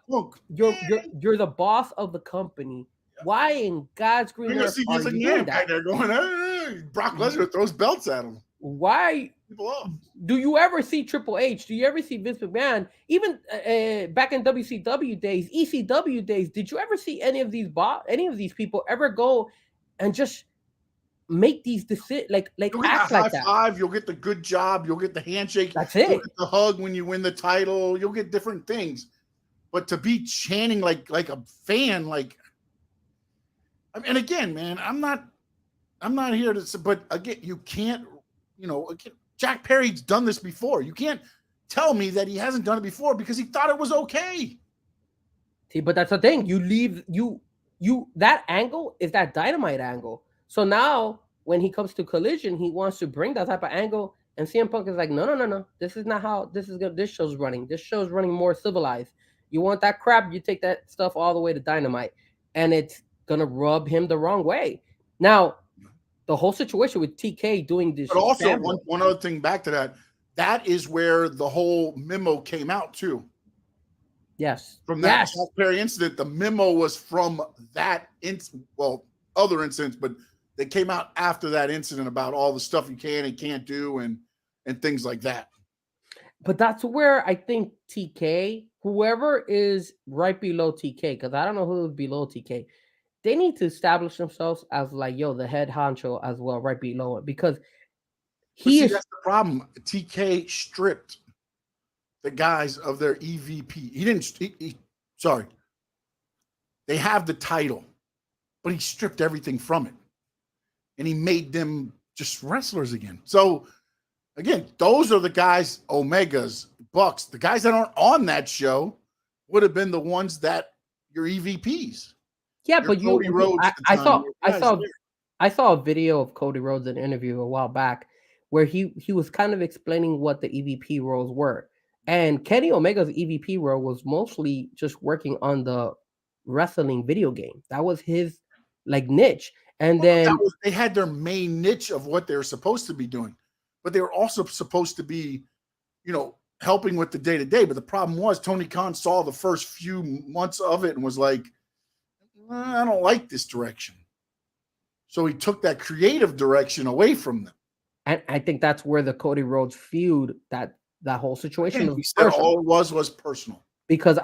You're the boss of the company. Why in God's green earth are you doing that? They're going, hey, Brock Lesnar throws belts at him. Why do you ever see Triple H? Do you ever see Vince McMahon? Even back in WCW days, ECW days, did you ever see any of these people ever go and just make these decisions, like act like that? Five, you'll get the good job, you'll get the handshake. That's it. You'll get the hug when you win the title. You'll get different things, but to be chanting like a fan, like And again, man, I'm not here to say, but again, you can't, Jack Perry's done this before. You can't tell me that he hasn't done it before because he thought it was okay. See, but that's the thing. You leave that angle is that Dynamite angle. So now when he comes to Collision, he wants to bring that type of angle, and CM Punk is like, no. This is not how this show's running. This show's running more civilized. You want that crap, you take that stuff all the way to Dynamite, and it's gonna rub him the wrong way. Now, the whole situation with TK doing this. But also one other thing back to that is where the whole memo came out too. Yes. From that Jack Perry incident, the memo was from that other incidents, but they came out after that incident about all the stuff you can and can't do and things like that. But that's where I think TK, whoever is right below TK, because I don't know who is below TK, they need to establish themselves as like, the head honcho as well, right below it, because that's the problem. TK stripped the guys of their EVP. He didn't. Sorry. They have the title, but he stripped everything from it, and he made them just wrestlers again. So, again, those are the guys, Omegas, Bucks, the guys that aren't on that show would have been the ones that your EVPs. Yeah, but Cody Rhodes. I saw a video of Cody Rhodes in an interview a while back where he was kind of explaining what the EVP roles were. And Kenny Omega's EVP role was mostly just working on the wrestling video game. That was his niche. And then they had their main niche of what they were supposed to be doing, but they were also supposed to be, helping with the day-to-day. But the problem was Tony Khan saw the first few months of it and was like, I don't like this direction. So he took that creative direction away from them. And I think that's where the Cody Rhodes feud, that whole situation was all it was personal. Because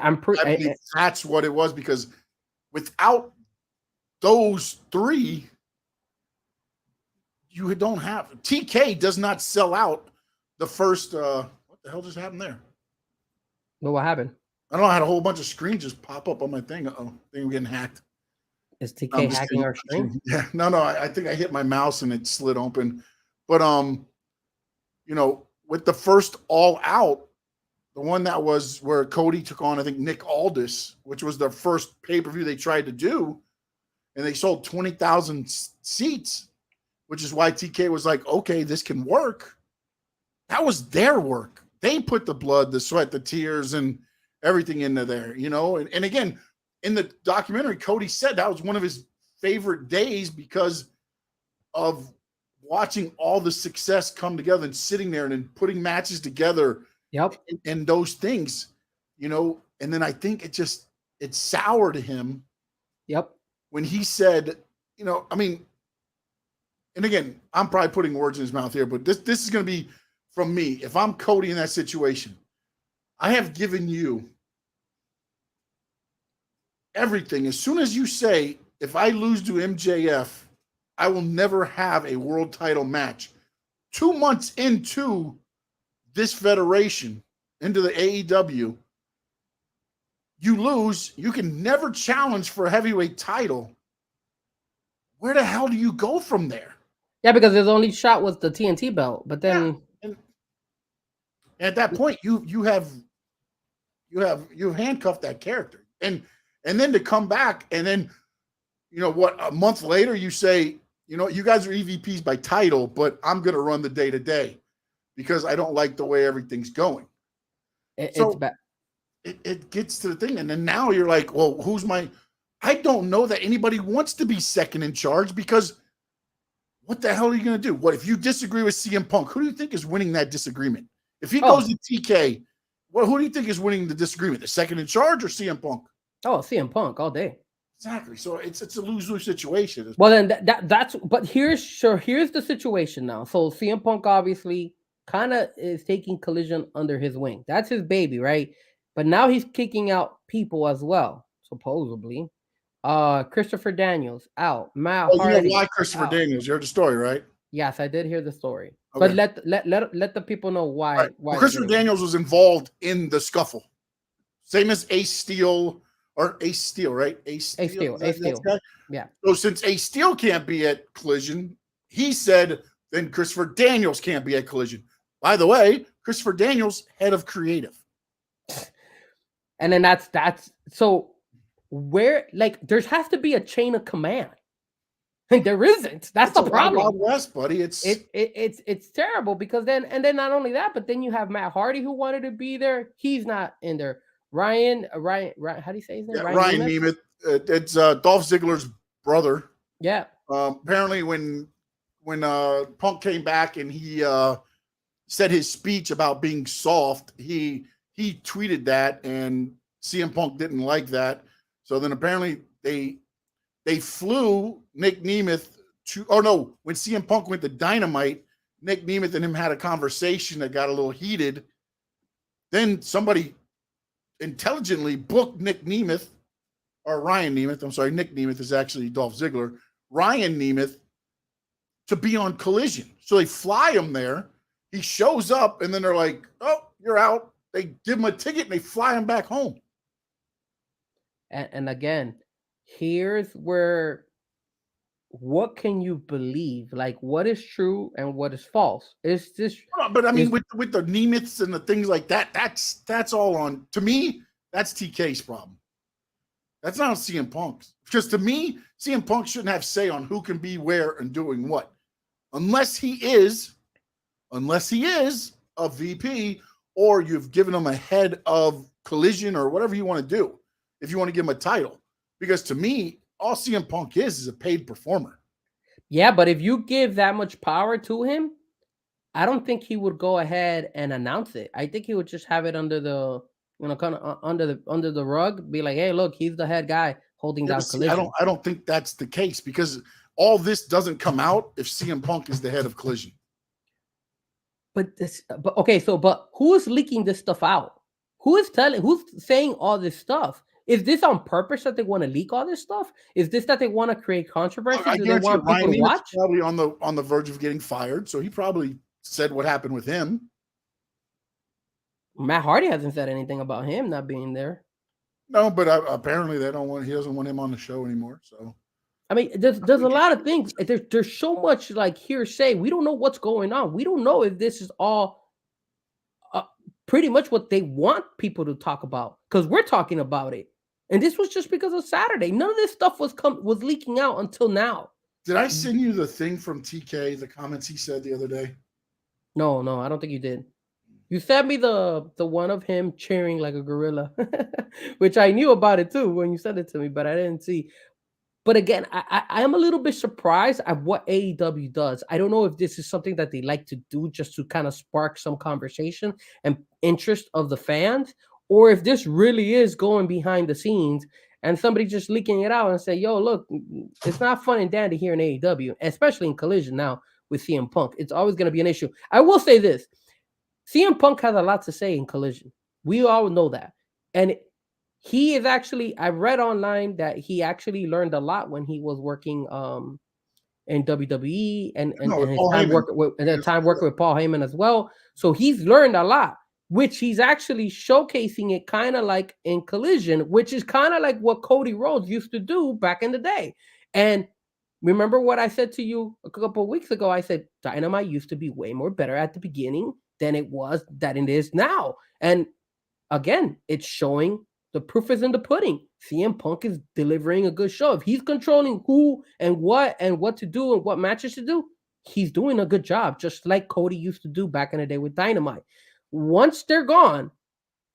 that's what it was, because without those three, you don't have TK does not sell out the first what the hell just happened there? Well, what happened? I don't know, I had a whole bunch of screens just pop up on my thing. Thing we're getting hacked. Is TK hacking our screen? Yeah, no, I think I hit my mouse and it slid open. But with the first All Out, the one that was where Cody took on, I think, Nick Aldis, which was their first pay-per-view they tried to do, and they sold 20,000 seats, which is why TK was like, okay, this can work. That was their work. They put the blood, the sweat, the tears, and everything into there, And again, in the documentary, Cody said that was one of his favorite days because of watching all the success come together and sitting there and then putting matches together. Yep. And those things, and then I think it soured him. Yep. When he said, and again, I'm probably putting words in his mouth here, but this is going to be from me. If I'm Cody in that situation, I have given you everything. As soon as you say, if I lose to MJF, I will never have a world title match. 2 months into this federation, into the AEW, you lose, you can never challenge for a heavyweight title. Where the hell do you go from there? Yeah, because his only shot was the TNT belt, but then and at that point you have handcuffed that character. And then to come back and then a month later you say, you guys are EVPs by title, but I'm going to run the day-to-day because I don't like the way everything's going. It's bad. It gets to the thing. And then now you're like, well, I don't know that anybody wants to be second in charge, because what the hell are you going to do? What if you disagree with CM Punk? Who do you think is winning that disagreement? If he goes to TK, who do you think is winning the disagreement? The second in charge or CM Punk? Oh, CM Punk all day. Exactly. So it's a lose-lose situation. Well, then that's. But here's the situation now. So CM Punk obviously kind of is taking Collision under his wing. That's his baby, right? But now he's kicking out people as well, supposedly. Christopher Daniels out. Matt Hardy. You know why Christopher Daniels? You heard the story, right? Yes, I did hear the story. Okay. But let the people know why. Right. Well, Christopher Daniels was involved in the scuffle. Same as Ace Steel, or Ace Steel, right? Ace Steel. Ace Steel. Yeah. So since Ace Steel can't be at Collision, he said then Christopher Daniels can't be at Collision. By the way, Christopher Daniels, head of creative. And then that's so where, like, there has to be a chain of command. And there isn't. That's the problem. Wild West, buddy. It's terrible because then not only that, but then you have Matt Hardy who wanted to be there. He's not in there. Ryan, how do you say his name? Yeah, Ryan Nemeth. It's Dolph Ziggler's brother. Yeah. Apparently, when Punk came back and he said his speech about being soft, he tweeted that, and CM Punk didn't like that. So then apparently they flew Nick Nemeth to. Oh no! When CM Punk went to Dynamite, Nick Nemeth and him had a conversation that got a little heated. Then somebody intelligently booked Nick Nemeth, or Ryan Nemeth. I'm sorry, Nick Nemeth is actually Dolph Ziggler. Ryan Nemeth to be on Collision. So they fly him there. He shows up, and then they're like, "Oh, you're out." They give him a ticket, and they fly him back home. And again, here's where, what can you believe? Like, what is true and what is false? Is this? But I mean, with the Nemeths and the things like that, that's all on. To me, that's TK's problem. That's not CM Punk's. Because to me, CM Punk shouldn't have say on who can be where and doing what, unless he is a VP, or you've given him a head of Collision or whatever you want to do. If you want to give him a title, because to me, all CM Punk is a paid performer. Yeah, but if you give that much power to him, I don't think he would go ahead and announce it. I think he would just have it under the, kind of under the rug, be like, "Hey, look, he's the head guy holding down Collision." I don't think that's the case, because all this doesn't come out if CM Punk is the head of Collision. But who is leaking this stuff out? Who's saying all this stuff? Is this on purpose that they want to leak all this stuff? Is this that they want to create controversy? Do they want people to watch? Probably on the verge of getting fired, so he probably said what happened with him. Matt Hardy hasn't said anything about him not being there. No, but apparently he doesn't want him on the show anymore. So I mean, there's a lot of things. There's so much like hearsay. We don't know what's going on. We don't know if this is all pretty much what they want people to talk about, because we're talking about it. And this was just because of Saturday. None of this stuff was leaking out until now. Did I send you the thing from TK, the comments he said the other day? No, I don't think you did. You sent me the one of him cheering like a gorilla, which I knew about it too when you sent it to me, but I didn't see. But again, I am a little bit surprised at what AEW does. I don't know if this is something that they like to do just to kind of spark some conversation and interest of the fans, or if this really is going behind the scenes and somebody just leaking it out and say, "Yo, look, it's not fun and dandy here in AEW, especially in Collision now with CM Punk. It's always going to be an issue." I will say this. CM Punk has a lot to say in Collision. We all know that. And he is actually, I read online that he actually learned a lot when he was working in WWE and his time working with Paul Heyman as well. So he's learned a lot, which he's actually showcasing it kind of like in Collision, which is kind of like what Cody Rhodes used to do back in the day. And remember what I said to you a couple of weeks ago? I said Dynamite used to be way more better at the beginning than it is now. And again, it's showing. The proof is in the pudding. CM Punk is delivering a good show. If he's controlling who and what to do and what matches to do, he's doing a good job, just like Cody used to do back in the day with Dynamite. Once they're gone,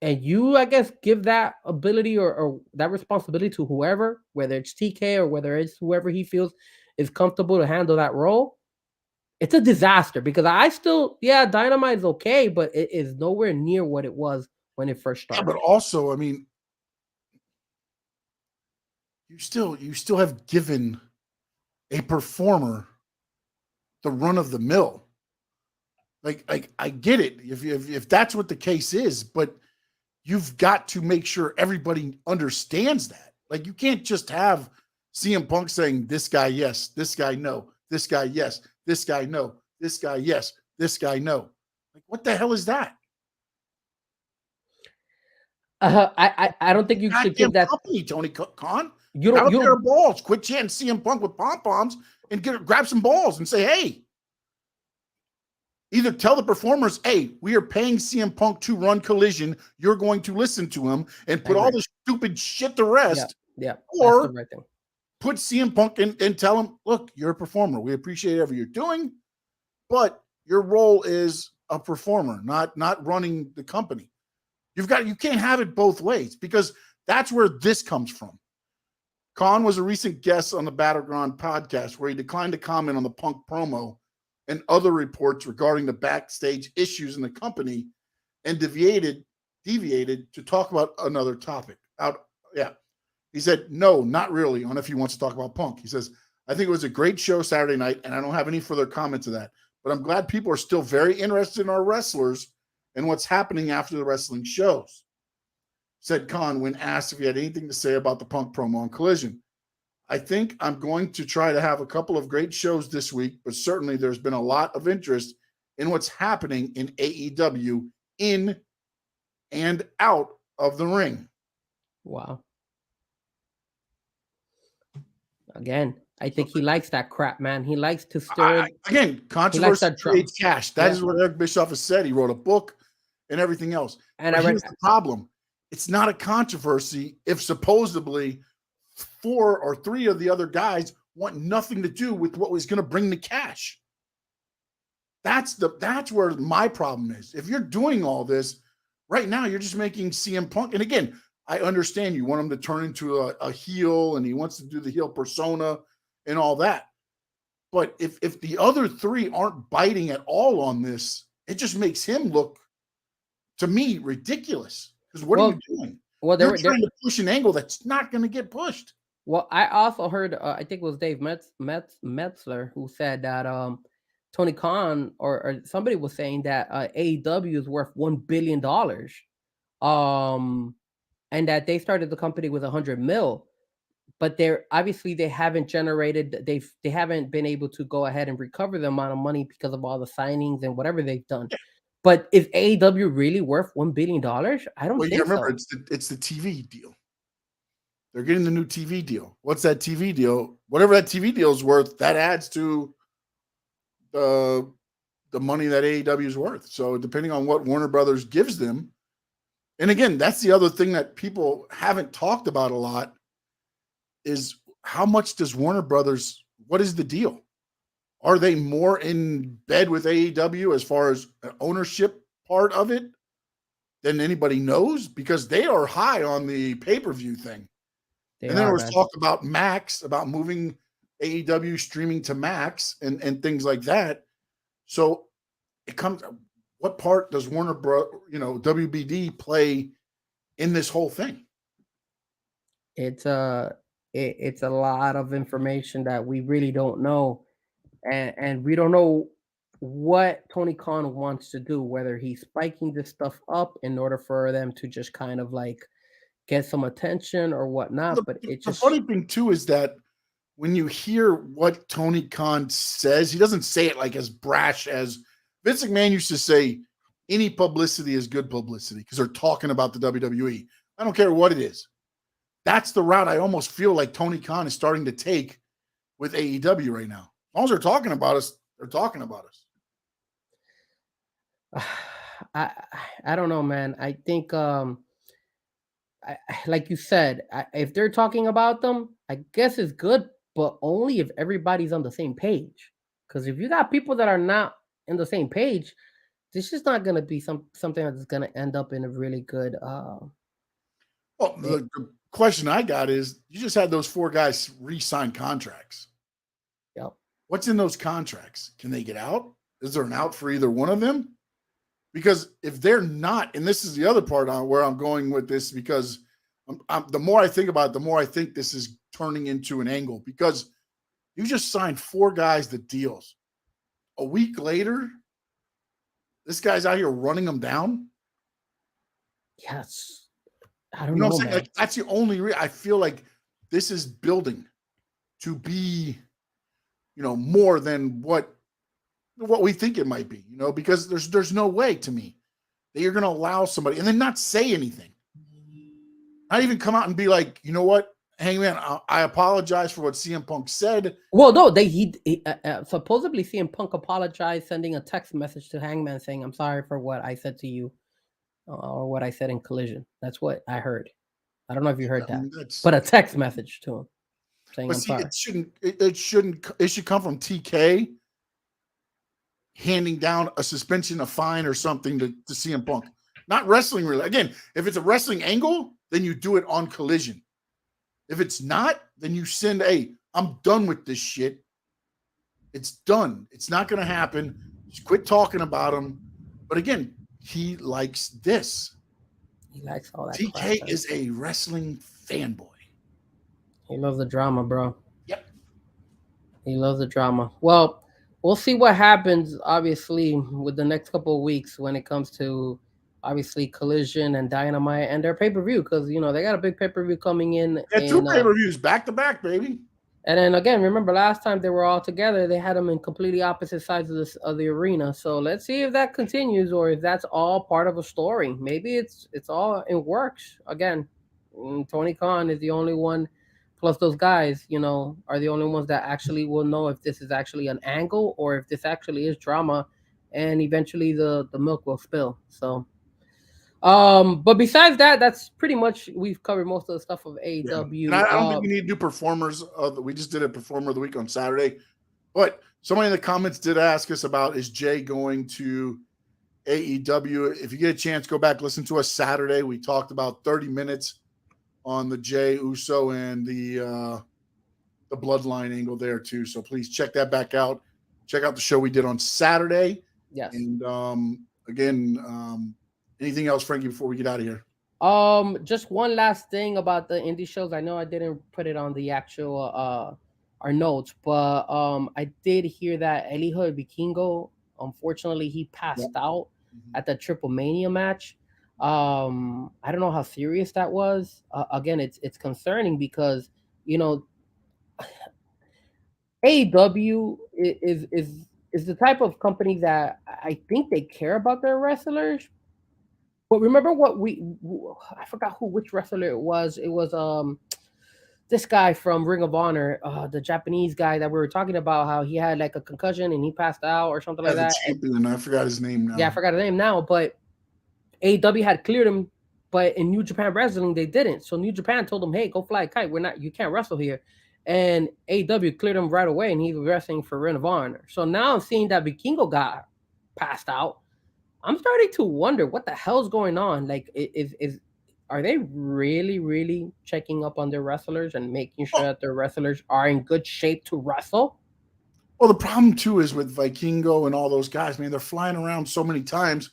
and you, I guess, give that ability or that responsibility to whoever, whether it's TK or whether it's whoever he feels is comfortable to handle that role, it's a disaster, because Dynamite is okay, but it is nowhere near what it was when it first started. Yeah, but also, I mean, you still have given a performer the run of the mill. Like I get it if that's what the case is, but you've got to make sure everybody understands that. Like, you can't just have CM Punk saying, "This guy yes, this guy no, this guy yes, this guy no, this guy yes, this guy no." Like, what the hell is that? I don't think you should give that. Company, Tony Khan. You Grab don't. a pair of balls. Quit chanting CM Punk with pom poms and grab some balls and say, hey. Either tell the performers, hey, we are paying CM Punk to run Collision. You're going to listen to him and put all this stupid shit to rest. Yeah. Or that's the right thing. Put CM Punk in and tell him, look, you're a performer. We appreciate whatever you're doing, but your role is a performer, not running the company. You can't have it both ways, because that's where this comes from. Khan was a recent guest on the Battleground podcast where he declined to comment on the Punk promo and other reports regarding the backstage issues in the company, and deviated to talk about another topic. He said, no, not really, on if he wants to talk about Punk. He says, I think it was a great show Saturday night, and I don't have any further comment to that. But I'm glad people are still very interested in our wrestlers and what's happening after the wrestling shows, said Khan when asked if he had anything to say about the Punk promo on Collision. I think I'm going to try to have a couple of great shows this week, but certainly there's been a lot of interest in what's happening in AEW in and out of the ring. Wow. Again, I think he likes that crap, man. He likes to stir. Again, controversy creates cash. That is what Eric Bischoff has said. He wrote a book and everything else. And here's the problem. It's not a controversy if supposedly 4 or 3 of the other guys want nothing to do with what was going to bring the cash. That's where my problem is. If you're doing all this right now, you're just making CM Punk. And again, I understand you want him to turn into a heel, and he wants to do the heel persona and all that. But if the other 3 aren't biting at all on this, it just makes him look, to me, ridiculous. Because what are you doing? Well, you're trying to push an angle that's not going to get pushed. Well, I also heard, I think it was Dave Metzler who said that Tony Khan or somebody was saying that AEW is worth $1 billion. And that they started the company with 100 mil, but they haven't generated, they haven't been able to go ahead and recover the amount of money because of all the signings and whatever they've done. But is AEW really worth $1 billion? I don't think so. It's the TV deal. They're getting the new TV deal. What's that TV deal? Whatever that TV deal is worth, that adds to the money that AEW is worth. So depending on what Warner Brothers gives them. And again, that's the other thing that people haven't talked about a lot is how much does Warner Brothers, what is the deal? Are they more in bed with AEW as far as ownership part of it than anybody knows? Because they are high on the pay-per-view thing. And then there was talk about Max, about moving AEW streaming to Max and things like that. So it comes, what part does Warner WBD play in this whole thing? It's a lot of information that we really don't know. And we don't know what Tony Khan wants to do, whether he's spiking this stuff up in order for them to just kind of like get some attention or whatnot. But it's just, the funny thing too is that when you hear what Tony Khan says, he doesn't say it like as brash as Vince McMahon used to say. Any publicity is good publicity because they're talking about the WWE. I don't care what it is. That's the route I almost feel like Tony Khan is starting to take with AEW right now. As long as they're talking about us, they're talking about us. I don't know, man. I think, like you said, if they're talking about them, I guess it's good, but only if everybody's on the same page. Because if you got people that are not in the same page, this is not going to be something that's going to end up in a really good. Well, the question I got is, you just had those 4 guys re-sign contracts. Yep. What's in those contracts? Can they get out? Is there an out for either one of them? Because if they're not, and this is the other part on where I'm going with this, because the more I think about it, the more I think this is turning into an angle, because you just signed 4 guys the deals. A week later, this guy's out here running them down. Yes. I don't know. Like, that's the only reason I feel like this is building to be, more than what we think it might be, because there's no way to me that you're going to allow somebody and then not say anything. Not even come out and be like, you know what, Hangman, I apologize for what CM Punk said. Well, no, supposedly CM Punk apologized, sending a text message to Hangman saying, "I'm sorry for what I said to you, or what I said in Collision." That's what I heard. I don't know if you heard that, but a text message to him saying, "I'm sorry." It should come from TK handing down a suspension, a fine, or something to CM Punk. Not wrestling really. Again, if it's a wrestling angle, then you do it on Collision. If it's not, then you send, hey, I'm done with this shit. It's done. It's not going to happen. Just quit talking about him. But again, he likes this. He likes all that. TK is a wrestling fanboy. He loves the drama, bro. Yep. He loves the drama. Well, we'll see what happens, obviously, with the next couple of weeks when it comes to, obviously, Collision and Dynamite and their pay-per-view, because, you know, they got a big pay-per-view coming in. Yeah, 2 pay-per-views back-to-back, baby. And then, again, remember last time they were all together, they had them in completely opposite sides of the arena. So let's see if that continues or if that's all part of a story. Maybe it's all in works. Again, Tony Khan is the only one, plus those guys, you know, are the only ones that actually will know if this is actually an angle or if this actually is drama, and eventually the milk will spill. So, but besides that, that's pretty much, we've covered most of the stuff of AEW. Yeah. And I don't think we need to do performers. We just did a performer of the week on Saturday, but somebody in the comments did ask us about, is Jay going to AEW? If you get a chance, go back, listen to us Saturday. We talked about 30 minutes on the Jay Uso and the bloodline angle there too. So please check that back out. Check out the show we did on Saturday. Yes. And again, anything else, Frankie, before we get out of here? Just one last thing about the indie shows. I know I didn't put it on the actual our notes, but I did hear that Elijo Vikingo, unfortunately, he passed out at the Triple Mania match. I don't know how serious that was. Again, it's concerning because, you know, AEW is the type of company that I think they care about their wrestlers. But remember I forgot which wrestler it was. It was this guy from Ring of Honor, the Japanese guy that we were talking about, how he had like a concussion and he passed out or something like that. I forgot his name now. Yeah, I forgot his name now, but AEW had cleared him, but in New Japan Wrestling they didn't. So New Japan told him, "Hey, go fly a kite. You can't wrestle here." And AEW cleared him right away, and he was wrestling for Ring of Honor. So now I'm seeing that Vikingo got passed out. I'm starting to wonder what the hell's going on. Like, are they really, really checking up on their wrestlers and making sure that their wrestlers are in good shape to wrestle? Well, the problem too is with Vikingo and all those guys, man, they're flying around so many times.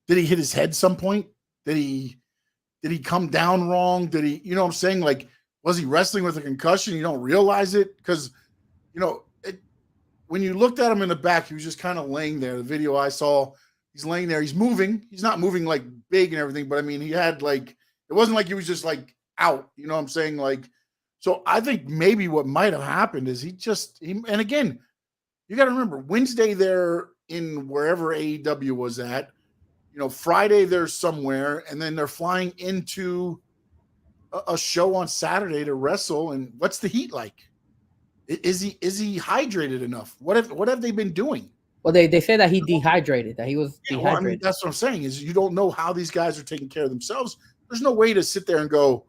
Did he hit his head some point? Did he come down wrong? Did he, you know what I'm saying? Like, was he wrestling with a concussion? You don't realize it because, you know, when you looked at him in the back, he was just kind of laying there. The video I saw, he's laying there. He's moving. He's not moving like big and everything, but I mean, he had like, it wasn't like he was just like out, you know what I'm saying? Like, so I think maybe what might have happened is and again, you got to remember Wednesday they're in wherever AEW was at, you know, Friday they're somewhere, and then they're flying into a show on Saturday to wrestle. And what's the heat like? Is he hydrated enough? What have they been doing? Well, they say that he dehydrated, that he was dehydrated. Well, I mean, that's what I'm saying is you don't know how these guys are taking care of themselves. There's no way to sit there and go,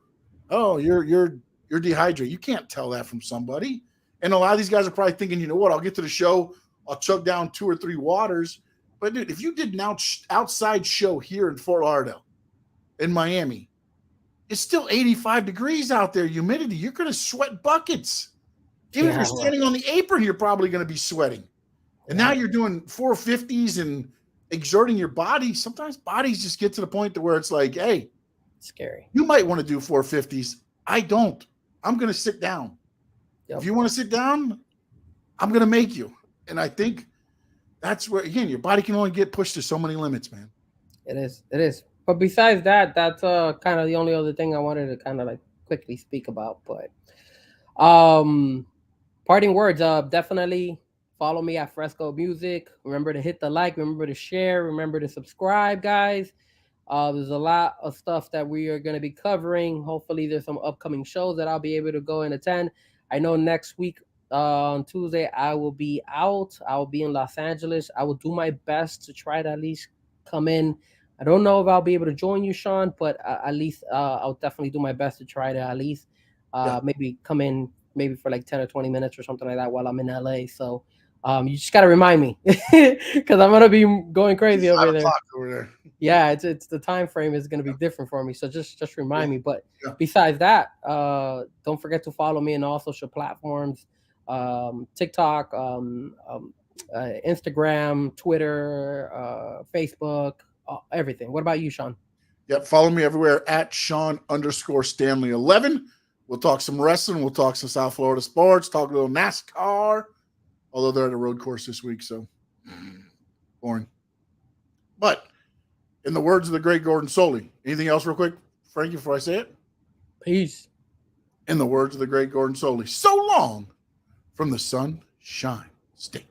"Oh, you're dehydrated." You can't tell that from somebody. And a lot of these guys are probably thinking, you know what? I'll get to the show. I'll chug down 2 or 3 waters. But dude, if you did an outside show here in Fort Lauderdale, in Miami, it's still 85 degrees out there, humidity. You're going to sweat buckets. Even if you're standing on the apron, you're probably going to be sweating. And now you're doing 450s and exerting your body. Sometimes bodies just get to the point to where it's like, hey, it's scary. You might want to do 450s. I don't. I'm going to sit down. Yep. If you want to sit down, I'm going to make you. And I think that's where, again, your body can only get pushed to so many limits, man. It is. But besides that, that's kind of the only other thing I wanted to kind of like quickly speak about. But parting words, definitely follow me at Frezko Music. Remember to hit the like, remember to share, remember to subscribe, guys. There's a lot of stuff that we are going to be covering. Hopefully, there's some upcoming shows that I'll be able to go and attend. I know next week on Tuesday I will be out. I will be in Los Angeles. I will do my best to try to at least come in. I don't know if I'll be able to join you, Sean, but at least I'll definitely do my best to try to at least maybe come in maybe for like 10 or 20 minutes or something like that while I'm in LA. So you just got to remind me because I'm going to be going crazy over there. Yeah, it's the time frame is going to be different for me. So just remind me. But besides that, don't forget to follow me on all social platforms, TikTok, Instagram, Twitter, Facebook, everything. What about you, Sean? Yep, follow me everywhere at Sean_Stanley11. We'll talk some wrestling. We'll talk some South Florida sports, talk a little NASCAR, although they're at a road course this week, so boring. But in the words of the great Gordon Soley, anything else real quick, Frankie, before I say it? Peace. In the words of the great Gordon Soley, so long from the Sunshine State.